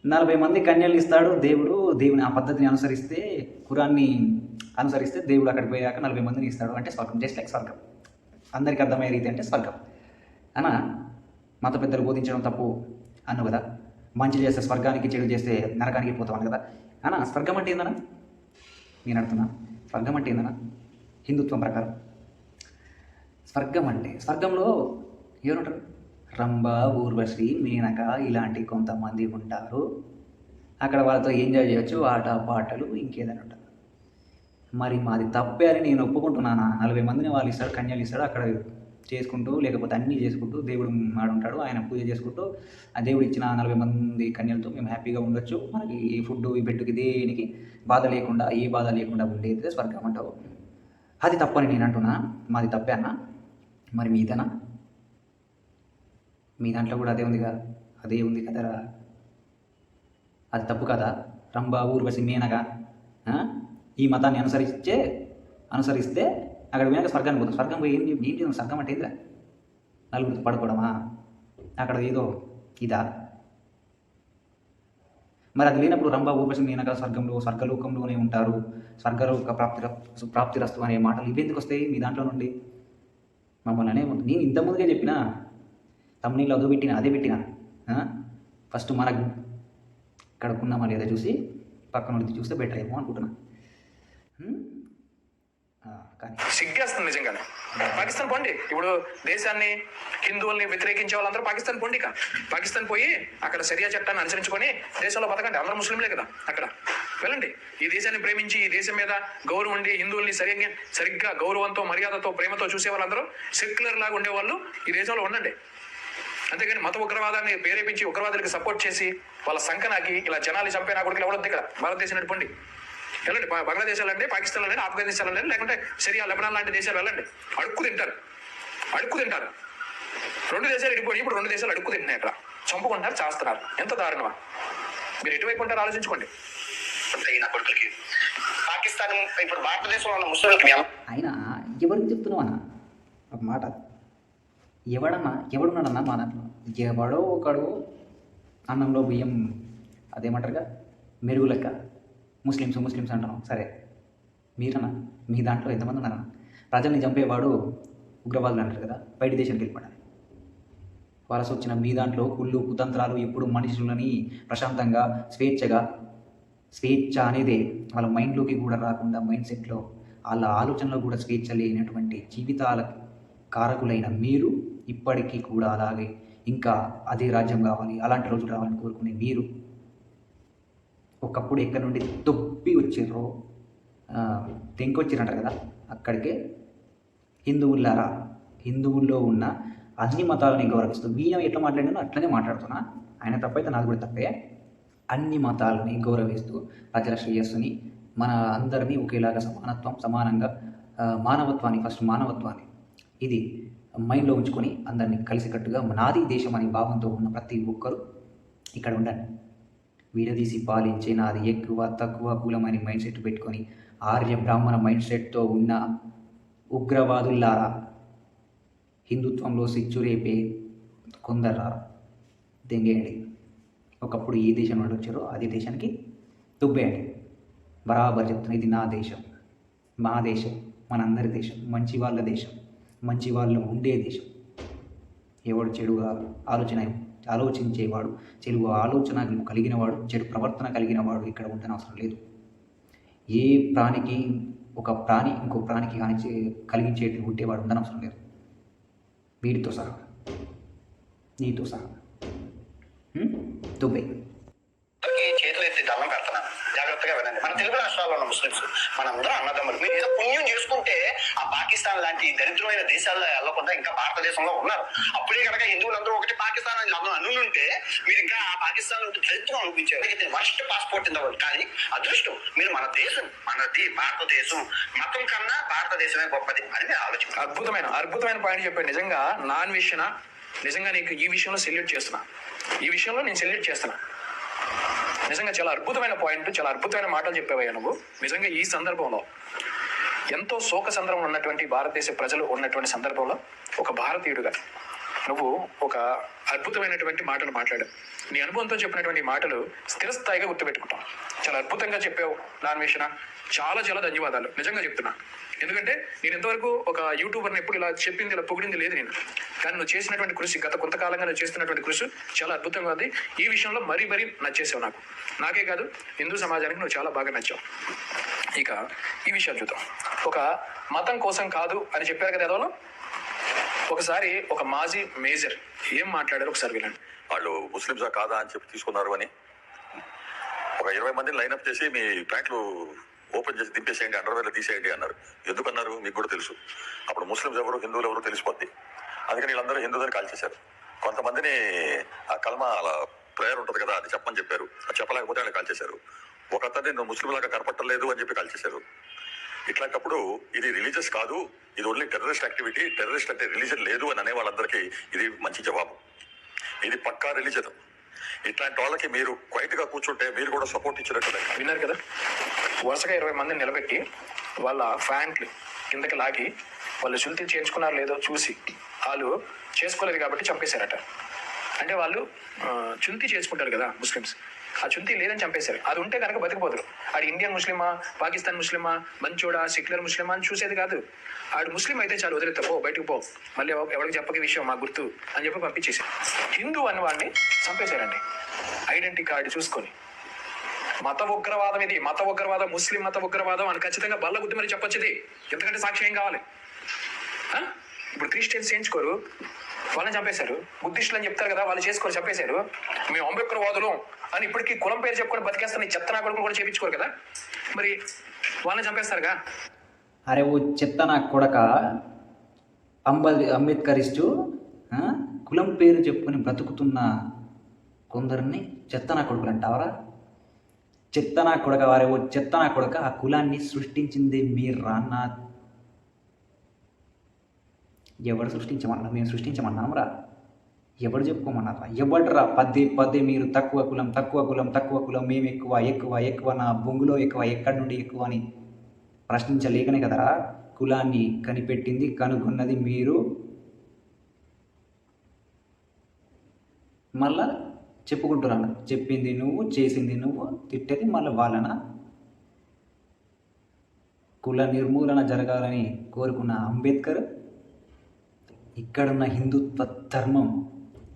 40 మంది కన్యలు ఇస్తాడు దేవుడు, దేవుని ఆ పద్ధతిని అనుసరిస్తే, ఖురాన్ని అనుసరిస్తే దేవుడు అక్కడికి పోయాక 40 మందిని ఇస్తాడు అంటే స్వర్గం, జస్ట్ లైక్ స్వర్గం. అందరికీ అర్థమయ్యే రీతి అంటే స్వర్గం అన్న. మత పెద్దలు బోధించడం తప్పు అన్నావు కదా, మంచి చేస్తే స్వర్గానికి, చెడు చేస్తే నరకానికి పోతామని కదా అన్న. స్వర్గం అంటే ఏందన్నా? నేను అడుగుతున్నా, స్వర్గం అంటే ఏందన్నా? హిందుత్వం ప్రకారం స్వర్గంలో ఎవరుంటారు? రంభ, ఊర్వశి, మేనక ఇలాంటి కొంతమంది ఉంటారు. అక్కడ వాళ్ళతో ఎంజాయ్ చేయొచ్చు, ఆట పాటలు, ఇంకేదైనా ఉంటారు. మరి మాది తప్పే అని నేను ఒప్పుకుంటున్నానా? 40 మందిని వాళ్ళు ఇస్తాడు, కన్యలు ఇస్తాడు, అక్కడ చేసుకుంటూ లేకపోతే అన్నీ చేసుకుంటూ దేవుడు ఆడుంటాడు, ఆయన పూజ చేసుకుంటూ ఆ దేవుడు ఇచ్చిన 40 మంది కన్యలతో మేము హ్యాపీగా ఉండొచ్చు. మనకి ఈ ఫుడ్ ఈ బెట్టుకి దేనికి బాధ లేకుండా, ఏ బాధ లేకుండా ఉండేది స్వర్గం అంటావు. అది తప్పని నేను అంటున్నా, మాది తప్పే అన్న. మరి మీదేనా? మీ దాంట్లో కూడా అదే ఉంది కదరా, అది తప్పు కదా? రంభ, ఊర్వశి, మేనక ఈ మతాన్ని అనుసరిస్తే అక్కడ పోయినాక స్వర్గానికి పోతాం. స్వర్గం పోయి ఏం స్వర్గం అంటే ఏంద్రా? నలుగురితో పడుకోవడమా? అక్కడ ఏదో ఇదా? మరి అది లేనప్పుడు రంభ ఊర్వశి మేనక స్వర్గలోకంలోనే ఉంటారు, స్వర్గలోక ప్రాప్తిరస్తు అనే మాటలు ఇవెందుకు వస్తాయి మీ దాంట్లో నుండి? మమ్మల్ని అనే నేను ఇంతకుముందుగా చెప్పిన తమ్ముళ్ళు అదో పెట్టిన అదే పెట్టిన. ఫస్ట్ మనకు ఇక్కడకున్నామా లేదా చూసి పక్కన వాళ్ళది చూస్తే బెటర్ ఏమో అనుకుంటున్నా. కానీ సిగ్గేస్తుంది నిజంగానే. పాకిస్తాన్ పోండి. ఇప్పుడు దేశాన్ని హిందువుల్ని వ్యతిరేకించే వాళ్ళందరూ పాకిస్తాన్ పోండి. ఇక పాకిస్తాన్ పోయి అక్కడ శరియా చట్టాన్ని అనుసరించుకొని దేశంలో బతకండి. అందరూ ముస్లింలే కదా అక్కడ. వెళ్ళండి. ఈ దేశాన్ని ప్రేమించి ఈ దేశం మీద గౌరవం ఉండి హిందువుల్ని సరిగ్గా గౌరవంతో మర్యాదతో ప్రేమతో చూసే వాళ్ళందరూ సెక్యులర్ లాగా ఉండేవాళ్ళు ఈ దేశంలో ఉండండి. అంతేగాని మత ఉగ్రవాదాన్ని ప్రేరేపించి ఉగ్రవాదులకు సపోర్ట్ చేసి వాళ్ళ సంకనాకి ఇలా జనాలు చంపే నా కొడుకులు ఎవరొద్దు ఇక్కడ భారతదేశం నడిపండి. వెళ్ళండి. బంగ్లాదేశ్ వెళ్ళండి, పాకిస్తాన్ వెళ్ళండి, ఆఫ్ఘనిస్తాన్ వెళ్ళండి, లేకుంటే సిరియా, లెబనాన్ లాంటి దేశాలు వెళ్ళండి. అడుక్కు తింటారు. 2 దేశాలు ఇడిపోయి ఇప్పుడు 2 దేశాలు అడుక్కు తింటున్నాయి. అక్కడ చంపుకుంటున్నారు, చేస్తున్నారు. ఎంత దారుణమా? మీరు ఎటువైపు ఉంటారో ఆలోచించుకోండి. నా కొడుకులకి పాకిస్తాన్ ఇప్పుడు భారతదేశంలో ఉన్న ముస్లింలకి అయినా ఎవరికి చెప్తున్నావు అన్న ఒక మాట? ఎవడున్నాడన్నా మా దాంట్లో? ఎవడో ఒకడు అన్నంలో బియ్యం అదేమంటారుగా మెరుగు లెక్క ముస్లిమ్స్ అంటున్నాం. సరే, మీరన్నా మీ దాంట్లో ఎంతమంది ఉన్నారా? ప్రజల్ని చంపేవాడు ఉగ్రవాదులు అంటారు కదా, బయట దేశానికి వెళ్ళిపోయాడు. వలస వచ్చిన మీ దాంట్లో కుళ్ళు కుతంత్రాలు ఎప్పుడు మనుషులని ప్రశాంతంగా స్వేచ్ఛ అనేదే వాళ్ళ మైండ్లోకి కూడా రాకుండా, మైండ్ సెట్లో వాళ్ళ ఆలోచనలో కూడా స్వేచ్ఛ లేనటువంటి జీవితాల కారకులైన మీరు ఇప్పటికీ కూడా అలాగే ఇంకా అదే రాజ్యం కావాలి, అలాంటి రోజులు రావాలని కోరుకునే మీరు ఒకప్పుడు ఎక్కడి నుండి తొప్పి వచ్చిర్రో తెంకొచ్చిరంటారు కదా, అక్కడికే హిందువులారా, హిందువుల్లో ఉన్న అన్ని మతాలని గౌరవిస్తూ వీణ ఎట్లా మాట్లాడినో అట్లనే మాట్లాడుతున్నా. ఆయన తప్పైతే నాది కూడా తప్పే. అన్ని మతాలని గౌరవిస్తూ ప్రజల శ్రేయస్సుని మన అందరినీ ఒకేలాగా సమానంగా మానవత్వాన్ని ఇది మైండ్లో ఉంచుకొని అందరినీ కలిసికట్టుగా నాది దేశం అనే భావంతో ఉన్న ప్రతి ఒక్కరూ ఇక్కడ ఉండండి. విడదీసి పాలించే నాది ఎక్కువ తక్కువ కులమని మైండ్ సెట్ పెట్టుకొని ఆర్య బ్రాహ్మణ మైండ్ సెట్తో ఉన్న ఉగ్రవాదుల్లారా, హిందుత్వంలో సిచ్చురేపే కొందరారా దెంగేయండి. ఒకప్పుడు ఏ దేశం నుండి వచ్చారో అదే దేశానికి దుబ్బేయండి. బరాబర్ చెప్తున్నా, ఇది నా దేశం, మా దేశం, మనందరి దేశం, మంచి వాళ్ళ దేశం, మంచి వాళ్ళు ఉండే దేశం. ఎవడు చెడుగా ఆలోచించేవాడు, చెడు ఆలోచన కలిగినవాడు, చెడు ప్రవర్తన కలిగినవాడు ఇక్కడ ఉండని అవసరం లేదు. ఏ ప్రాణికి ఒక ప్రాణి ఇంకో ప్రాణికి కలిగించేటి ఉంటేవాడు ఉండని అవసరం లేదు. వీడితో సహా, నీతో సహా. దుబాయ్ చేతులు ఎత్తి దండం పెడుతున్నాను. జాగ్రత్తగా వినండి. మన తెలుగు రాష్ట్రాల్లో ఉన్న ముస్లింస్ మనందరం అన్నదమ్ములు. మీరు ఏదో పుణ్యం చేసుకుంటే ఆ పాకిస్తాన్ లాంటి దరిద్రమైన దేశాల్లో వెళ్ళకుండా ఇంకా భారతదేశంలో ఉన్నారు. అప్పుడే కనుక హిందువులందరూ ఒకటి పాకిస్తాన్ అని అనుంటే మీరు ఇంకా ఆ పాకిస్తాన్ దరిద్రం అనిపించారు. First passport in the world. కానీ అదృష్టం మీరు మన దేశం, మనది భారతదేశం, మతం కన్నా భారతదేశమే గొప్పది అని మీరు ఆలోచించారు. అద్భుతమైన పాయింట్ చెప్పాడు. నిజంగా నాన్ విషయన నిజంగా నీకు ఈ విషయంలో సెల్యూట్ చేస్తున్నా. ఈ విషయంలో నేను సెల్యూట్ చేస్తున్నా. నిజంగా చాలా అద్భుతమైన పాయింట్, చాలా అద్భుతమైన మాటలు చెప్పేవయ్యా నువ్వు. నిజంగా ఈ సందర్భంలో ఎంతో శోక సందర్భం ఉన్నటువంటి భారతదేశ ప్రజలు ఉన్నటువంటి సందర్భంలో ఒక భారతీయుడుగా నువ్వు ఒక అద్భుతమైనటువంటి మాటలు మాట్లాడావు. నీ అనుభవంతో చెప్పినటువంటి మాటలు స్థిరస్థాయిగా గుర్తుపెట్టుకుంటాం. చాలా అద్భుతంగా చెప్పావు నాన్వేషణ. చాలా చాలా ధన్యవాదాలు. నిజంగా చెప్తున్నా. ఎందుకంటే నేను ఇంతవరకు ఒక యూట్యూబర్ని ఎప్పుడు ఇలా చెప్పింది, ఇలా పొగిడింది లేదు నేను. కానీ నువ్వు చేసినటువంటి కృషి, గత కొంతకాలంగా నువ్వు చేస్తున్నటువంటి కృషి చాలా అద్భుతంగా ఉంది. ఈ విషయంలో మరీ నచ్చేసావు నాకే కాదు హిందూ సమాజానికి నువ్వు చాలా బాగా నచ్చావు. ఇక ఈ విషయాలు చూద్దాం. ఒక మతం కోసం కాదు అని చెప్పారు కదా ఎదవలో. ఒకసారి ఒక మాజీ మేజర్ ఏం మాట్లాడారు ఒకసారి వినండి. వాళ్ళు ముస్లింసా కాదా అని చెప్పి తీసుకున్నారు అని ఒక 20 మందిని లైన్అప్ చేసి మీ ప్యాంట్లు ఓపెన్ చేసి దింపేసేయండి, అండర్వేర్లు తీసేయండి అన్నారు. ఎందుకన్నారు మీకు కూడా తెలుసు. అప్పుడు ముస్లింస్ ఎవరు హిందువులు ఎవరు తెలిసిపోద్ది. అందుకని వీళ్ళందరూ హిందూదని కాల్ చేశారు. కొంతమందిని ఆ కల్మా అలా ప్రేయర్ ఉంటుంది కదా, అది చెప్పని చెప్పారు. అది చెప్పలేకపోతే వాళ్ళు కాల్ చేశారు. ఒక అతన్ని నువ్వు ముస్లిం లాగా కనపట్టలేదు అని చెప్పి కాల్ చేశారు. ఇట్లాంటప్పుడు ఇది రిలీజియస్ కాదు, ఇది ఓన్లీ టెర్రరిస్ట్ యాక్టివిటీ, టెర్రరిస్ట్ అంటే రిలీజన్ లేదు అని అనే వాళ్ళందరికీ ఇది మంచి జవాబు. ఇది పక్కా రిలీజన్. ఇట్లాంటి వాళ్ళకి మీరు క్వైట్ గా కూర్చుంటే మీరు కూడా సపోర్ట్ ఇచ్చినట్టు. విన్నారు కదా, వరుసగా 20 మందిని నిలబెట్టి వాళ్ళ ఫ్యాంట్లు కిందకి లాగి వాళ్ళు శుల్తి చేయించుకున్నారు లేదో చూసి వాళ్ళు చేసుకోలేదు కాబట్టి చంపేశారట. అంటే వాళ్ళు చుంతి చేసుకుంటారు కదా ముస్లిమ్స్, ఆ చుంతి లేదని చంపేశారు. అది ఉంటే కనుక బతికిపోతారు. ఆడు ఇండియన్ ముస్లిమా, పాకిస్తాన్ ముస్లిమా, మంచోడా, సెక్యులర్ ముస్లిమా అని చూసేది కాదు. ఆడు ముస్లిం అయితే చాలు, వదిలేత పో, బయటకు పో, మళ్ళీ ఎవరికి చెప్పక విషయం మాకు గుర్తు అని చెప్పి పంపించేశారు. హిందూ అన్న వాడిని చంపేశారండి ఐడెంటిటీ కార్డు చూసుకొని. మత ఉగ్రవాదం ఇది, మత ఉగ్రవాదం, ముస్లిం మత ఉగ్రవాదం అని ఖచ్చితంగా బల్ల గుద్ది మరి చెప్పొచ్చు. ఇది ఎందుకంటే సాక్ష్యం ఏం కావాలి? ఇప్పుడు క్రిస్టియన్స్ చేయించుకోరు, వాళ్ళని చంపేశారు. బుద్ధిస్టులు అని చెప్తారు కదా, వాళ్ళు చేసుకోరు, చంపేశారు. మేము అంబేద్కర్వాదులు అని ఇప్పటికీ కులం పేరు చెప్పుకొని బతికేస్తాను చెత్త నా కొడుకులు కూడా చేయించుకోరు కదా, మరి వాళ్ళని చంపేస్తారుగా. అరే ఓ చెత్త నా కొడక, అంబేద్కరిస్టు కులం పేరు చెప్పుకొని బ్రతుకుతున్న కొందరిని చెత్త నా కొడుకులు అంటావరా? చెత్త నా కొడక, వారే ఓ చెత్త నా కొడక, ఆ కులాన్ని సృష్టించింది మీరా? నా ఎవరు సృష్టించమన్నా? మేము సృష్టించమన్నాంరా? ఎవరు చెప్పుకోమన్నారా? ఎవడరా పదే మీరు తక్కువ కులం, తక్కువ కులం, తక్కువ కులం, మేము ఎక్కువ ఎక్కువ ఎక్కువ, నా బొంగులో ఎక్కువ, ఎక్కడి నుండి ఎక్కువ అని ప్రశ్నించలేకనే కదరా కులాన్ని కనిపెట్టింది, కనుగొన్నది మీరు. మళ్ళా చెప్పుకుంటున్నాను, చెప్పింది నువ్వు, చేసింది నువ్వు, తిట్టేది మళ్ళీ వాళ్ళనా? కుల నిర్మూలన జరగాలని కోరుకున్న అంబేద్కర్ ఇక్కడున్న హిందుత్వ ధర్మం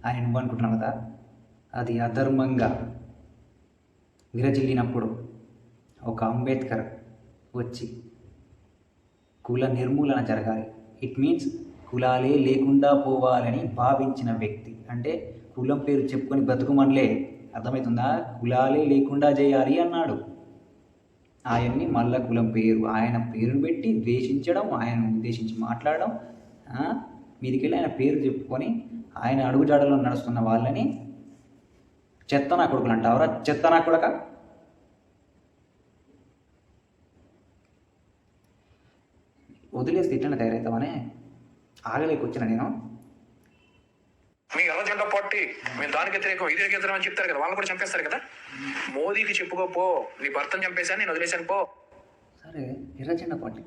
అని నువ్వు అనుకుంటున్నావు కదా, అది అధర్మంగా విరజిల్లినప్పుడు ఒక అంబేద్కర్ వచ్చి కుల నిర్మూలన జరగాలి, ఇట్ మీన్స్ కులాలే లేకుండా పోవాలని భావించిన వ్యక్తి. అంటే కులం పేరు చెప్పుకొని బ్రతుకుమనిలే, అర్థమవుతుందా? కులాలే లేకుండా చేయాలి అన్నాడు. ఆయన్ని మళ్ళా కులం పేరు, ఆయన పేరును పెట్టి ద్వేషించడం, ఆయన ఉద్దేశించి మాట్లాడడం, మీదికెళ్ళి ఆయన పేరు చెప్పుకొని ఆయన అడుగుజాడలో నడుస్తున్న వాళ్ళని చెత్త నా కొడుకులు అంటావరా? చెత్త నా కొడక. వదిలేసి తిట్లనే తయారవుతామనే ఆగలేకొచ్చిన నేను. మీ ఎర్ర జెండా పార్టీ మేము దానికి వ్యతిరేకం, ఇది వ్యతిరేకం అని చెప్తారు కదా, వాళ్ళు కూడా చంపేస్తారు కదా. మోదీకి చెప్పుకోపో, నీ భర్తను చంపేశాను, నేను వదిలేశాను పో. సరే, ఎర్ర జెండా పార్టీ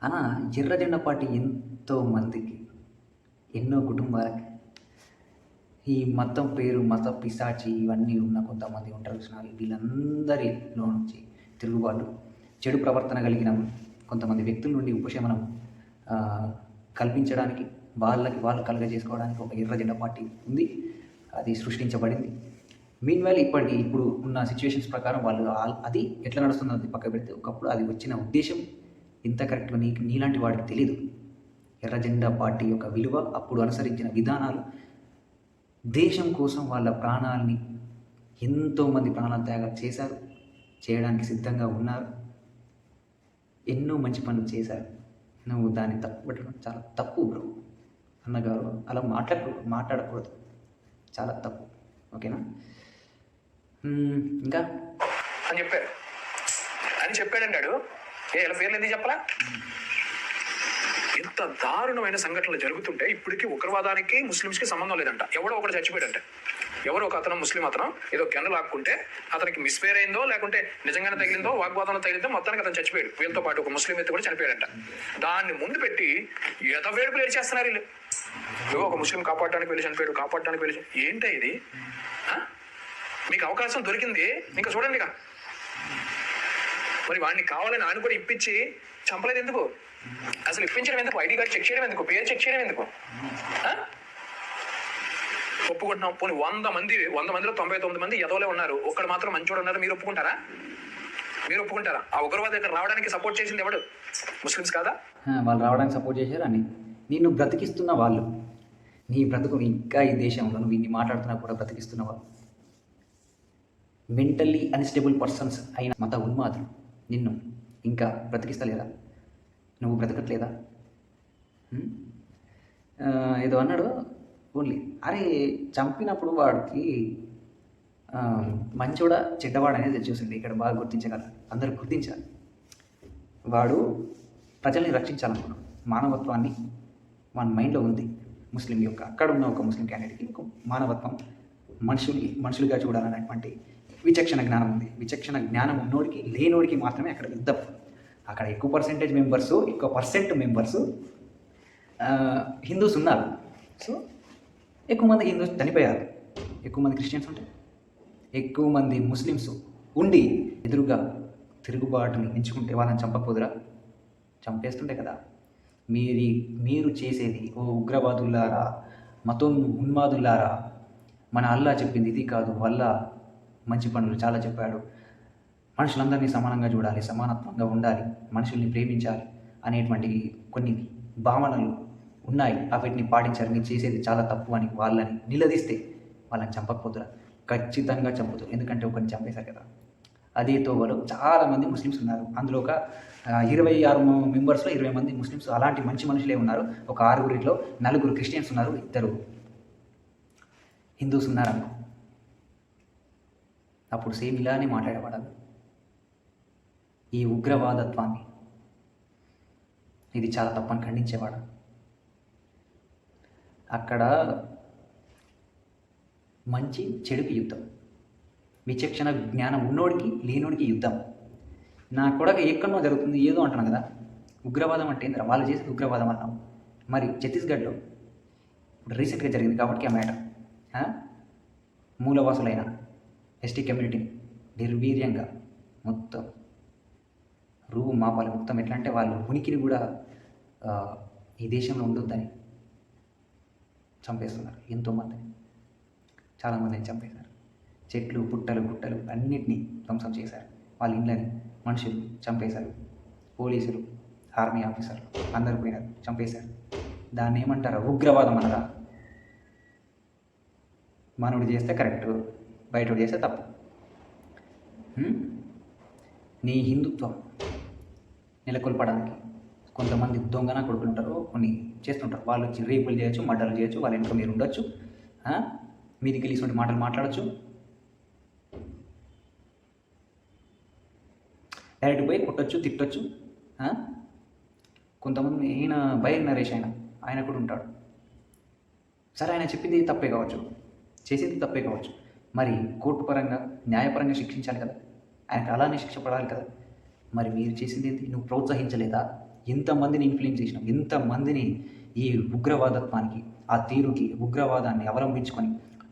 అన్న, ఎర్ర జెండా పార్టీ ఎంతో మందికి, ఎన్నో కుటుంబాలకి ఈ మతం పేరు, మత పిశాచి ఇవన్నీ ఉన్న కొంతమంది ఉంటారు చూసినారు, వీళ్ళందరిలో నుంచి తిరుగుబాటు, చెడు ప్రవర్తన కలిగిన కొంతమంది వ్యక్తుల నుండి ఉపశమనం కల్పించడానికి, వాళ్ళు కలుగజేసుకోవడానికి ఒక ఎర్ర జెండా పార్టీ ఉంది, అది సృష్టించబడింది. మీన్వైల్ ఇప్పుడు ఉన్న సిచ్యువేషన్స్ ప్రకారం వాళ్ళు అది ఎట్లా నడుస్తుందో అది పక్క పెడితే, ఒకప్పుడు అది వచ్చిన ఉద్దేశం ఇంత కరెక్ట్గా నీలాంటి వాడికి తెలీదు. ఎర్ర జెండా పార్టీ యొక్క విలువ, అప్పుడు అనుసరించిన విధానాలు, దేశం కోసం వాళ్ళ ప్రాణాలని, ఎంతోమంది ప్రాణాలు త్యాగం చేశారు, చేయడానికి సిద్ధంగా ఉన్నారు, ఎన్నో మంచి పనులు చేశారు. నువ్వు దాన్ని తప్పు పెట్టడం చాలా తప్పు బ్రో. అన్నగారు అలా మాట్లాడకూడదు, చాలా తప్పు. ఓకేనా? ఇంకా అని చెప్పారు అని చెప్పాడంటాడు. ఇలా పేర్లు ఎందుకు చెప్పలా? ఇంత దారుణమైన సంఘటనలు జరుగుతుంటే ఇప్పటికీ ఉగ్రవాదానికి ముస్లిమ్స్కి సంబంధం లేదంట. ఎవడో ఒకటి చచ్చిపోయాడంట. ఎవరో ఒక అతను, ముస్లిం అతను ఏదో గన్ను లాక్కుంటే అతనికి మిస్ఫేర్ అయిందో లేకుంటే నిజంగానే తగిలిందో, వాగ్వాదంలో తగిలిందో, మొత్తానికి అతను చచ్చిపోయాడు. వీళ్ళతో పాటు ఒక ముస్లిం ఎత్తి కూడా చనిపోయాడంట. దాన్ని ముందు పెట్టి వేడుపులు ఏడ్చేస్తున్నారు వీళ్ళు. ఏవో ఒక ముస్లిం కాపాడడానికి వెళ్ళి చనిపోయాడు, కాపాడడానికి వెళ్ళి. ఏంటో ఇది? మీకు అవకాశం దొరికింది, ఇంకా చూడండి. ఇక మరి వాడిని కావాలని ఆయన కూడా ఇప్పించి చంపలేదు ఎందుకు? అసలు ఇప్పించడం ఎందుకు? ఐడి కార్డు చెక్ చేయడం ఎందుకు? పేరు చెక్ చేయడం ఎందుకు? ఒప్పుకుంటున్నాం. పోనీ 100 మందిలో 99 మంది ఎదవలే ఉన్నారు, ఒక్కడు మాత్రం మంచోడు ఉన్నారు. మీరు ఒప్పుకుంటారా? ఆ ఉగ్రవాద దగ్గర రావడానికి సపోర్ట్ చేసింది ఎవడు? ముస్లిమ్స్ కాదా? వాళ్ళు రావడానికి సపోర్ట్ చేశారు అని నిన్ను బ్రతికిస్తున్న వాళ్ళు, నీ బ్రతుకుని ఇంకా ఈ దేశంలో నువ్వు ఇన్ని మాట్లాడుతున్నా కూడా బ్రతికిస్తున్న వాళ్ళు, మెంటల్లీ అన్స్టేబుల్ పర్సన్స్ అయిన మత ఉన్మాదులు నిన్ను ఇంకా బ్రతికిస్తలేదా? నువ్వు బ్రతకట్లేదా? ఏదో అన్నాడు ఓన్లీ. అరే, చంపినప్పుడు వాడికి మంచోడా చెడ్డవాడు అనేది చూసింది ఇక్కడ బాగా గుర్తించగలరు, అందరూ గుర్తించాలి. వాడు ప్రజల్ని రక్షించాలనుకున్నాడు, మానవత్వాన్ని మన మైండ్లో ఉంది. ముస్లిం యొక్క అక్కడ ఉన్న ఒక ముస్లిం క్యాండిడేట్కి ఒక మానవత్వం, మనుషులుగా చూడాలనేటువంటి విచక్షణ జ్ఞానం ఉంది. విచక్షణ జ్ఞానం ఉన్నోడికి, లేనోడికి మాత్రమే అక్కడ యుద్ధం. అక్కడ ఎక్కువ పర్సెంట్ మెంబర్సు హిందూస్ ఉన్నారు. సో ఎక్కువ మంది హిందూస్ చనిపోయారు. ఎక్కువ మంది క్రిస్టియన్స్ ఉంటే, ఎక్కువ మంది ముస్లిమ్స్ ఉండి ఎదురుగా తిరుగుబాటుని ఎంచుకుంటే వాళ్ళని చంపకపోదురా? చంపేస్తుంటే కదా. మీరు చేసేది ఓ ఉగ్రవాదుల్లారా, మతం ఉన్మాదుల్లారా, మన అల్లా చెప్పింది ఇది కాదు, అల్లా మంచి పనులు చాలా చెప్పాడు, మనుషులందరినీ సమానంగా చూడాలి, సమానత్వంగా ఉండాలి, మనుషుల్ని ప్రేమించాలి అనేటువంటి కొన్ని భావనలు ఉన్నాయి. వీటిని పాటించారు, మీరు చేసేది చాలా తప్పు అని వాళ్ళని నిలదీస్తే వాళ్ళని చంపకపోతురా? ఖచ్చితంగా చంపుతారు. ఎందుకంటే ఒకరిని చంపేశారు కదా. అదే తోవలో చాలామంది ముస్లిమ్స్ ఉన్నారు. అందులో ఒక 26 మెంబర్స్లో 20 మంది ముస్లిమ్స్ అలాంటి మంచి మనుషులే ఉన్నారు. ఒక 6గురిలో 4 క్రిస్టియన్స్ ఉన్నారు, 2 హిందూస్ ఉన్నారనుకో. అప్పుడు సేమ్ ఇలానే మాట్లాడేవాడు. ఈ ఉగ్రవాదత్వాన్ని ఇది చాలా తప్పని ఖండించేవాడు. అక్కడ మంచి చెడుకి యుద్ధం, విచక్షణ జ్ఞానం ఉన్నోడికి లేనోడికి యుద్ధం. నా కొడక ఎక్కడో జరుగుతుంది ఏదో అంటున్నాను కదా. ఉగ్రవాదం అంటే ఏంద్రా? వాళ్ళు చేసేది ఉగ్రవాదం అన్నాం. మరి ఛత్తీస్గఢ్లో ఇప్పుడు రీసెంట్గా జరిగింది కాబట్టి ఆ మ్యాటర్, మూలవాసులైన ఎస్టీ కమ్యూనిటీని నిర్వీర్యంగా మొత్తం రూపు మాపాలి. మొత్తం ఎట్లా అంటే వాళ్ళు ఉనికిని కూడా ఈ దేశంలో ఉండొద్దని చంపేస్తున్నారు. ఎంతోమందిని, చాలామందిని చంపేశారు. చెట్లు, పుట్టలు, గుట్టలు అన్నిటినీ ధ్వంసం చేశారు. వాళ్ళ ఇళ్ళని మనుషులు చంపేశారు. పోలీసులు, ఆర్మీ ఆఫీసర్లు అందరూ పోయినారు, చంపేశారు. దాన్ని ఏమంటారా? ఉగ్రవాదం అనరా? మనోడు చేస్తే కరెక్ట్, బయటోడు చేస్తే తప్పు. నీ హిందుత్వం నెలకొల్పడానికి కొంతమంది దొంగన కొడుకులు ఉంటారు, కొన్ని చేస్తుంటారు. వాళ్ళు వచ్చి రేపులు చేయొచ్చు, మర్డర్లు చేయొచ్చు, వాళ్ళ వెనుక మీరు ఉండొచ్చు, మీదికి వెళ్ళి మాటలు మాట్లాడచ్చు, డైరెక్ట్ పోయి కొట్టచ్చు, తిట్టచ్చు. కొంతమంది ఈయన బైర్ నరేష్ ఆయన కూడా ఉంటాడు. సరే, ఆయన చెప్పింది తప్పే కావచ్చు, చేసేది తప్పే కావచ్చు, మరి కోర్టు పరంగా న్యాయపరంగా శిక్షించాలి కదా, ఆయనకు అలానే శిక్ష పడాలి కదా. మరి మీరు చేసింది ఏంటి? నువ్వు ప్రోత్సహించలేదా? ఎంతమందిని ఇన్ఫ్లుయెన్స్ చేసినావు, ఎంతమందిని ఈ ఉగ్రవాదత్వానికి, ఆ తీరుకి, ఉగ్రవాదాన్ని అవలంబించుకొని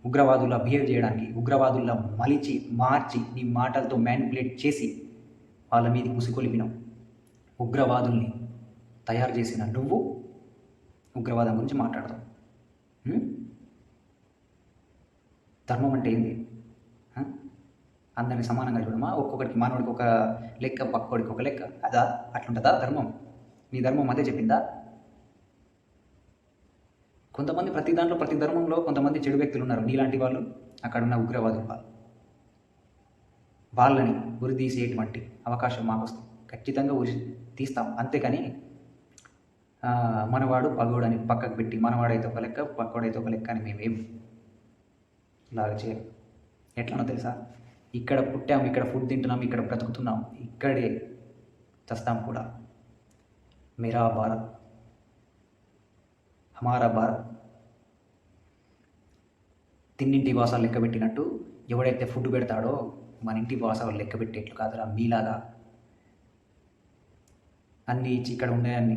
ఉగ్రవాదుల్లా బిహేవ్ చేయడానికి, ఉగ్రవాదుల్లా మలిచి మార్చి నీ మాటలతో మ్యానిపులేట్ చేసి వాళ్ళ మీదకి ముసుగొలిపినావు. ఉగ్రవాదుల్ని తయారు చేసిన నువ్వు ఉగ్రవాదం గురించి మాట్లాడతావు. ధర్మం అంటే ఏంది? అందరినీ సమానంగా చూడమా? ఒక్కొక్కడికి మానవుడికి ఒక లెక్క, పక్కోడికి ఒక లెక్క, అదా? అట్లుంటుందా ధర్మం? నీ ధర్మం అదే చెప్పిందా? కొంతమంది ప్రతి ధర్మంలో కొంతమంది చెడు వ్యక్తులు ఉన్నారు. నీలాంటి వాళ్ళు, అక్కడున్న ఉగ్రవాదులు వాళ్ళని ఉరి తీసేటువంటి అవకాశం మాకు వస్తుంది. ఖచ్చితంగా ఉరి తీస్తాం. అంతేకాని మనవాడు పగోడని పక్కకు పెట్టి మనవాడైతే ఒక లెక్క, పక్కోడైతే ఒక లెక్క అని మేమేం లాగా చేయం. ఎట్లనో తెలుసా? ఇక్కడ పుట్టాం, ఇక్కడ ఫుడ్ తింటున్నాం, ఇక్కడ బ్రతుకుతున్నాం, ఇక్కడే చస్తాం కూడా. మేరా భారత్, హమారా భారత్. తిన్నింటి వాసాలు లెక్క పెట్టినట్టు ఎవడైతే ఫుడ్ పెడతాడో మన ఇంటి వాసాలు లెక్క పెట్టేట్లు కాదురా. మీలాగా అన్నీ ఇచ్చి ఇక్కడ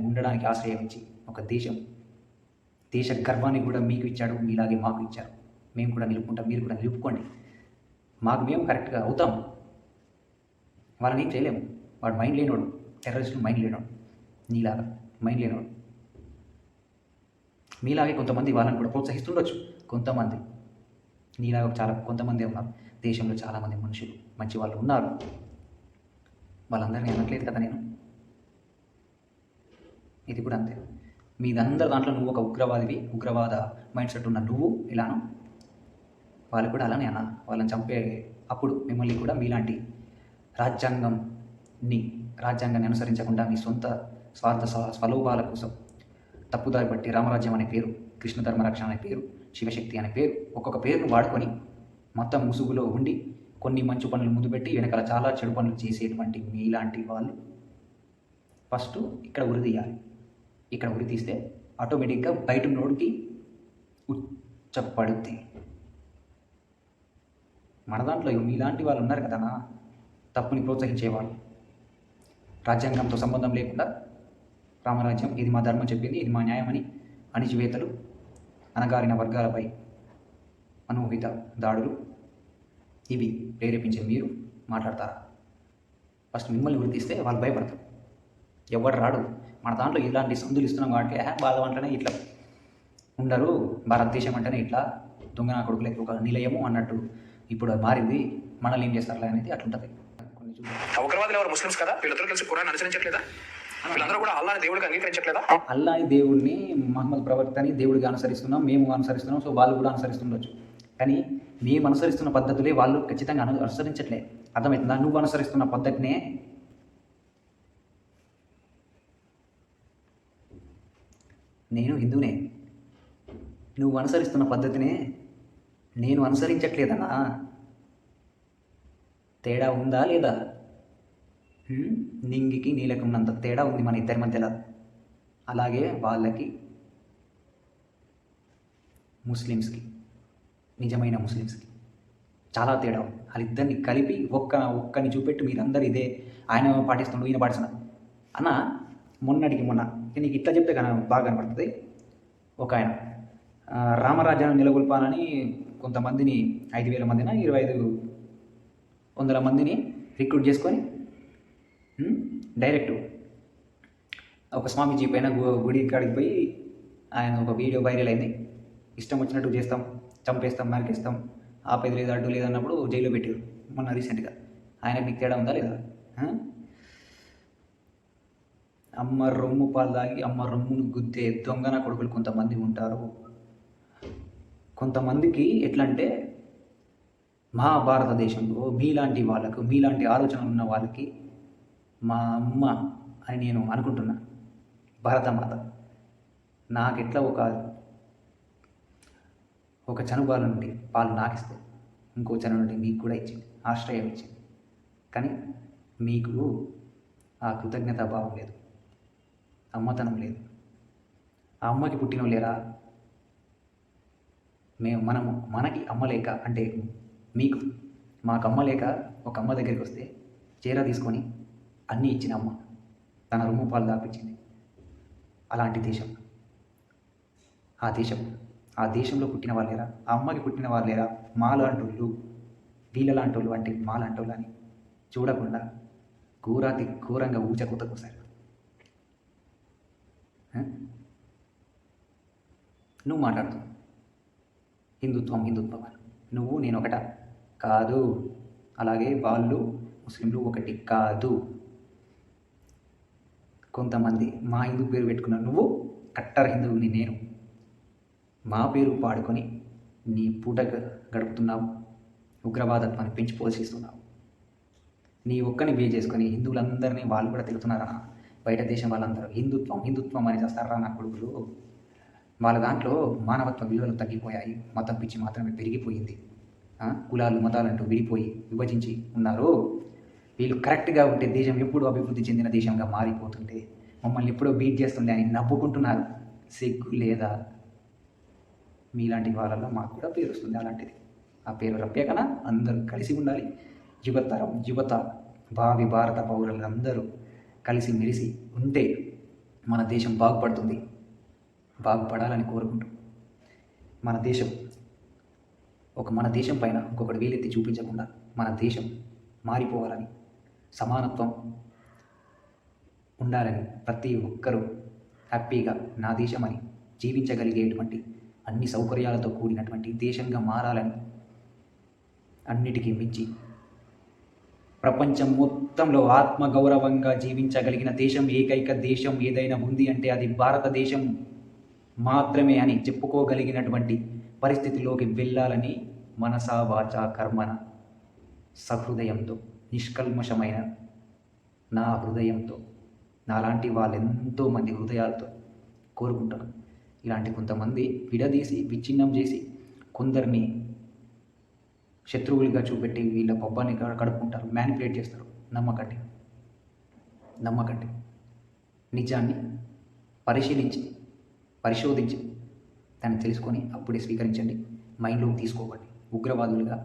ఉండడానికి ఆశ్రయం ఇచ్చి ఒక దేశ గర్వాన్ని కూడా మీకు ఇచ్చాడు, మీలాగే మాకు ఇచ్చారు. మేము కూడా నిలుపుకుంటాం, మీరు కూడా నిలుపుకోండి. మాకు మేము కరెక్ట్గా అవుతాం. వాళ్ళని ఏం చేయలేము. వాడు మైండ్ లేనోడు, టెర్రరిస్టులు మైండ్ లేనోడు, నీలాగా మైండ్ లేనోడు. మీలాగే కొంతమంది వాళ్ళని కూడా ప్రోత్సహిస్తుండొచ్చు. కొంతమంది నీలాగా కొంతమంది ఉన్నారు. దేశంలో చాలామంది మనుషులు మంచి వాళ్ళు ఉన్నారు. వాళ్ళందరినీ అనట్లేదు కదా నేను. ఇది కూడా అంతే. మీదందరి దాంట్లో నువ్వు ఒక ఉగ్రవాదివి, ఉగ్రవాద మైండ్ సెట్ ఉన్న నువ్వు ఇలాను, వాళ్ళు కూడా అలానే అన్న. వాళ్ళని చంపే అప్పుడు మిమ్మల్ని కూడా మీలాంటి రాజ్యాంగాన్ని అనుసరించకుండా మీ సొంత స్వార్థ స్వలోభాల కోసం తప్పుదారి బట్టి రామరాజ్యం అనే పేరు, కృష్ణ ధర్మరక్షణ అనే పేరు, శివశక్తి అనే పేరు, ఒక్కొక్క పేరును వాడుకొని మొత్తం ముసుగులో ఉండి కొన్ని మంచి పనులు ముందు పెట్టి వెనకాల చాలా చెడు పనులు చేసేటువంటి మీలాంటి వాళ్ళు ఫస్ట్ ఇక్కడ ఉరి తీయాలి. ఇక్కడ ఉరి తీస్తే ఆటోమేటిక్గా బయట నోడికి ఉచ్చపడుద్ది. మన దాంట్లో మీలాంటి వాళ్ళు ఉన్నారు కదా, తప్పుని ప్రోత్సహించేవాళ్ళు. రాజ్యాంగంతో సంబంధం లేకుండా రామరాజ్యం, ఇది మా ధర్మం చెప్పింది, ఇది మా న్యాయం అని అణిచివేతలు, అణగారిన వర్గాలపై అనూహిత దాడులు ఇవి ప్రేరేపించే మీరు మాట్లాడతారా? ఫస్ట్ మిమ్మల్ని గుర్తిస్తే వాళ్ళు భయపడతారు. ఎవడు రాడు. మన దాంట్లో ఇలాంటి సందులు ఇస్తున్నాం కాబట్టి వాళ్ళ దాంట్లోనే ఇట్లా ఉండరు, భారతదేశం అంటేనే ఇట్లా దొంగన కొడుకులే ఒక నిలయము అన్నట్టు ఇప్పుడు అది మారింది, మనల్ని ఏం చేస్తారులే అనేది అట్లుంటుంది. కొన్ని చూద్దాం. ఉగ్రవాదులు ఎవరు ముస్లిమ్స్ కదా? వీళ్ళందరూ కలిసి ఖురాన్ అనుసరించట్లేదా? వీళ్ళందరూ కూడా అల్లాహ్ దేవుడికి అంగీకరించట్లేదా? అల్లాని దేవుడిని, మహమ్మద్ ప్రవక్తని దేవుడిగా అనుసరిస్తున్నాం, మేము అనుసరిస్తున్నాం. సో వాళ్ళు కూడా అనుసరిస్తుండొచ్చు. కానీ మేము అనుసరిస్తున్న పద్ధతులే వాళ్ళు ఖచ్చితంగా అనుసరించట్లే. అర్థమవుతుందా? నువ్వు అనుసరిస్తున్న పద్ధతినే నేను హిందూనే, నువ్వు అనుసరిస్తున్న పద్ధతినే నేను అనుసరించట్లేదనా? తేడా ఉందా లేదా? నింగికి నీళ్ళకి ఉన్నంత తేడా ఉంది మన ఇద్దరి మధ్యలో. అలాగే వాళ్ళకి, ముస్లిమ్స్కి, నిజమైన ముస్లిమ్స్కి చాలా తేడా ఉంది. వాళ్ళిద్దరిని కలిపి ఒక్కని చూపెట్టి మీరందరూ ఇదే ఆయన పాటిస్తుండు ఈయన పాటిస్తున్నారు అన్న. మొన్నటికి మొన్న నీకు ఇట్లా చెప్తే కానీ బాగా కనపడుతుంది. ఒక ఆయన రామరాజ్యాన్ని నెలకొల్పాలని కొంతమందిని 5,000 మందిన 2,500 మందిని రిక్రూట్ చేసుకొని డైరెక్ట్ ఒక స్వామీజీ పైన గుడి కాడికి పోయి ఆయన ఒక వీడియో వైరల్ అయింది. ఇష్టం వచ్చినట్టు చేస్తాం, చంపేస్తాం, నరికేస్తాం, ఆపేది లేదు, అడ్డు లేదన్నప్పుడు జైల్లో పెట్టారు మొన్న రీసెంట్గా. ఆయనకు నీకు తేడా ఉందా లేదా? అమ్మ రొమ్ము పాలు తాగి అమ్మ రొమ్మును గుద్దే దొంగన కొడుకులు కొంతమంది ఉంటారు. కొంతమందికి ఎట్లా అంటే మా భారతదేశంలో మీలాంటి వాళ్ళకు, మీలాంటి ఆలోచనలు ఉన్న వాళ్ళకి మా అమ్మ అని నేను అనుకుంటున్నా, భారతమాత నాకెట్లా ఒక చనుబాల నుండి పాలు నాకిస్తే ఇంకో చను నుండి మీకు కూడా ఇచ్చింది, ఆశ్రయం ఇచ్చింది. కానీ మీకు ఆ కృతజ్ఞతా భావం లేదు, అమ్మతనం లేదు. ఆ అమ్మకి పుట్టినో లేరా? మనకి అమ్మ లేక, అంటే మీకు మాకు అమ్మ లేక ఒక అమ్మ దగ్గరికి వస్తే చీర తీసుకొని అన్నీ ఇచ్చిన అమ్మ తన రొమ్ము పాలు దాపించింది. అలాంటి దేశం ఆ దేశంలో పుట్టిన వాళ్ళు లేరా? ఆ అమ్మకి పుట్టిన వాళ్ళు లేరా? మాలాంటోళ్ళు, వీళ్ళలాంటోళ్ళు అంటే మాలాంటోళ్ళు అని చూడకుండా ఘోరంగా ఊచకూతకోసారు. నువ్వు మాట్లాడుతావు హిందుత్వం అని. నువ్వు నేను ఒకట కాదు, అలాగే వాళ్ళు ముస్లింలు ఒకటి కాదు. కొంతమంది మా హిందూ పేరు పెట్టుకున్నావు, నువ్వు కట్టర్ హిందువుని, నేను మా పేరు పాడుకొని నీ పూట గడుపుతున్నావు, ఉగ్రవాదత్వాన్ని పెంచి పోషిస్తున్నావు. నీ ఒక్కని బే చేసుకొని హిందువులందరినీ వాళ్ళు కూడా తిరుగుతున్నారా? బయట దేశం వాళ్ళందరూ హిందుత్వం అని చేస్తారా నా కొడుకులు? వాళ్ళ దాంట్లో మానవత్వ విలువలు తగ్గిపోయాయి, మతం పిచ్చి మాత్రమే పెరిగిపోయింది. కులాలు మతాలంటూ విడిపోయి విభజించి ఉన్నారు. వీళ్ళు కరెక్ట్గా ఉంటే దేశం ఎప్పుడూ అభివృద్ధి చెందిన దేశంగా మారిపోతుంటే మమ్మల్ని ఎప్పుడో బీట్ చేస్తుండే అని నవ్వుకుంటున్నారు. సిగ్గు లేదా? మీలాంటి వాళ్ళలో మాకు కూడా పేరు వస్తుంది అలాంటిది. ఆ పేరు రప్యకనా అందరూ కలిసి ఉండాలి. యువత భావి భారత పౌరులందరూ కలిసి మెలిసి ఉంటే మన దేశం బాగుపడుతుంది. బాగుపడాలని కోరుకుంటూ మన దేశం పైన ఇంకొకటి వేలెత్తి చూపించకుండా మన దేశం మారిపోవాలని, సమానత్వం ఉండాలని, ప్రతి ఒక్కరూ హ్యాపీగా నా దేశం అని జీవించగలిగేటువంటి అన్ని సౌకర్యాలతో కూడినటువంటి దేశంగా మారాలని, అన్నిటికీ మించి ప్రపంచం మొత్తంలో ఆత్మగౌరవంగా జీవించగలిగిన దేశం, ఏకైక దేశం ఏదైనా ఉంది అంటే అది భారతదేశం మాత్రమే అని చెప్పుకోగలిగినటువంటి పరిస్థితిలోకి వెళ్ళాలని మనసా వాచా కర్మన సహృదయంతో, నిష్కల్మషమైన నా హృదయంతో, నాలాంటి వాళ్ళు ఎంతోమంది హృదయాలతో కోరుకుంటాను. ఇలాంటి కొంతమంది విడదీసి విచ్ఛిన్నం చేసి కొందరిని శత్రువులుగా చూపెట్టి వీళ్ళ పబ్బాన్ని కడుపుకుంటారు, మ్యానిపులేట్ చేస్తారు. నమ్మకండి. నిజాన్ని పరిశోధించి దాన్ని తెలుసుకొని అప్పుడే స్వీకరించండి, మైండ్లోకి తీసుకోకండి. ఉగ్రవాదులుగా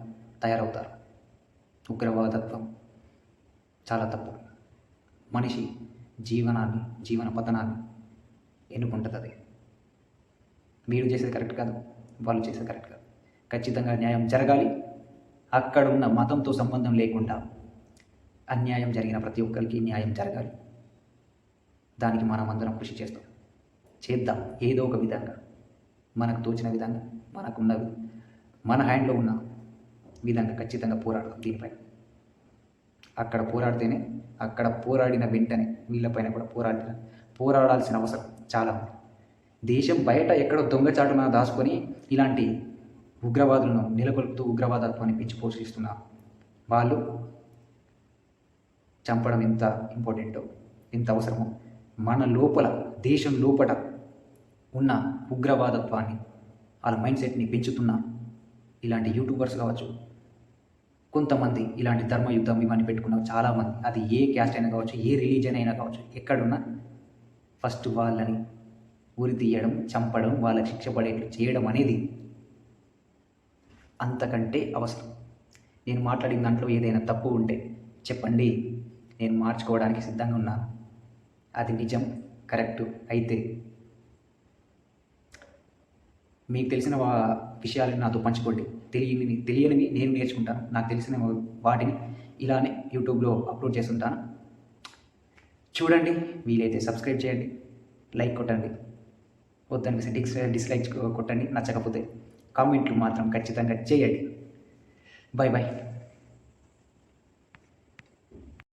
తయారవుతారు. ఉగ్రవాదత్వం చాలా తప్పు. మనిషి జీవన పతనాన్ని ఎన్నుకుంటుంది. అది మీరు చేసేది కరెక్ట్ కాదు, వాళ్ళు చేసేది కరెక్ట్ కాదు. ఖచ్చితంగా న్యాయం జరగాలి. అక్కడున్న మతంతో సంబంధం లేకుండా అన్యాయం జరిగిన ప్రతి ఒక్కరికి న్యాయం జరగాలి. దానికి మనం అందరం కృషి చేద్దాం. ఏదో ఒక విధంగా మనకు తోచిన విధంగా, మనకున్నది మన హ్యాండ్లో ఉన్న విధంగా ఖచ్చితంగా పోరాడదాం దీనిపైన. అక్కడ పోరాడితేనే, అక్కడ పోరాడిన వెంటనే వీళ్ళపైన కూడా పోరాడాల్సిన అవసరం చాలా ఉంది. దేశం బయట ఎక్కడో దొంగచాటున దాచుకొని ఇలాంటి ఉగ్రవాదులను నెలకొల్పుతూ ఉగ్రవాదత్వాన్ని పెంచి పోషిస్తున్న వాళ్ళు చంపడం ఎంత ఇంపార్టెంటో, ఎంత అవసరమో, మన లోపల, దేశం లోపల ఉన్న ఉగ్రవాదత్వాన్ని, వాళ్ళ మైండ్ సెట్ని పెంచుతున్న ఇలాంటి యూట్యూబర్స్ కావచ్చు, కొంతమంది ఇలాంటి ధర్మయుద్ధం ఇవన్నీ పెట్టుకున్న చాలామంది, అది ఏ క్యాస్ట్ అయినా కావచ్చు, ఏ రిలీజన్ అయినా కావచ్చు, ఎక్కడున్నా ఫస్ట్ వాళ్ళని ఉరి తీయడం, చంపడం, వాళ్ళకి శిక్ష పడేట్లు చేయడం అనేది అంతకంటే అవసరం. నేను మాట్లాడిన దాంట్లో ఏదైనా తప్పు ఉంటే చెప్పండి, నేను మార్చుకోవడానికి సిద్ధంగా ఉన్నాను. అది నిజం, కరెక్టు అయితే మీకు తెలిసిన విషయాలను నాతో పంచుకోండి. తెలియనివి నేను నేర్చుకుంటాను. నాకు తెలిసిన వాటిని ఇలానే యూట్యూబ్లో అప్లోడ్ చేస్తుంటాను. చూడండి, వీలైతే సబ్స్క్రైబ్ చేయండి, లైక్ కొట్టండి, వద్దనిపిస్తే డిస్లైక్ కొట్టండి, నచ్చకపోతే కామెంట్లు మాత్రం ఖచ్చితంగా చేయండి. Bye bye.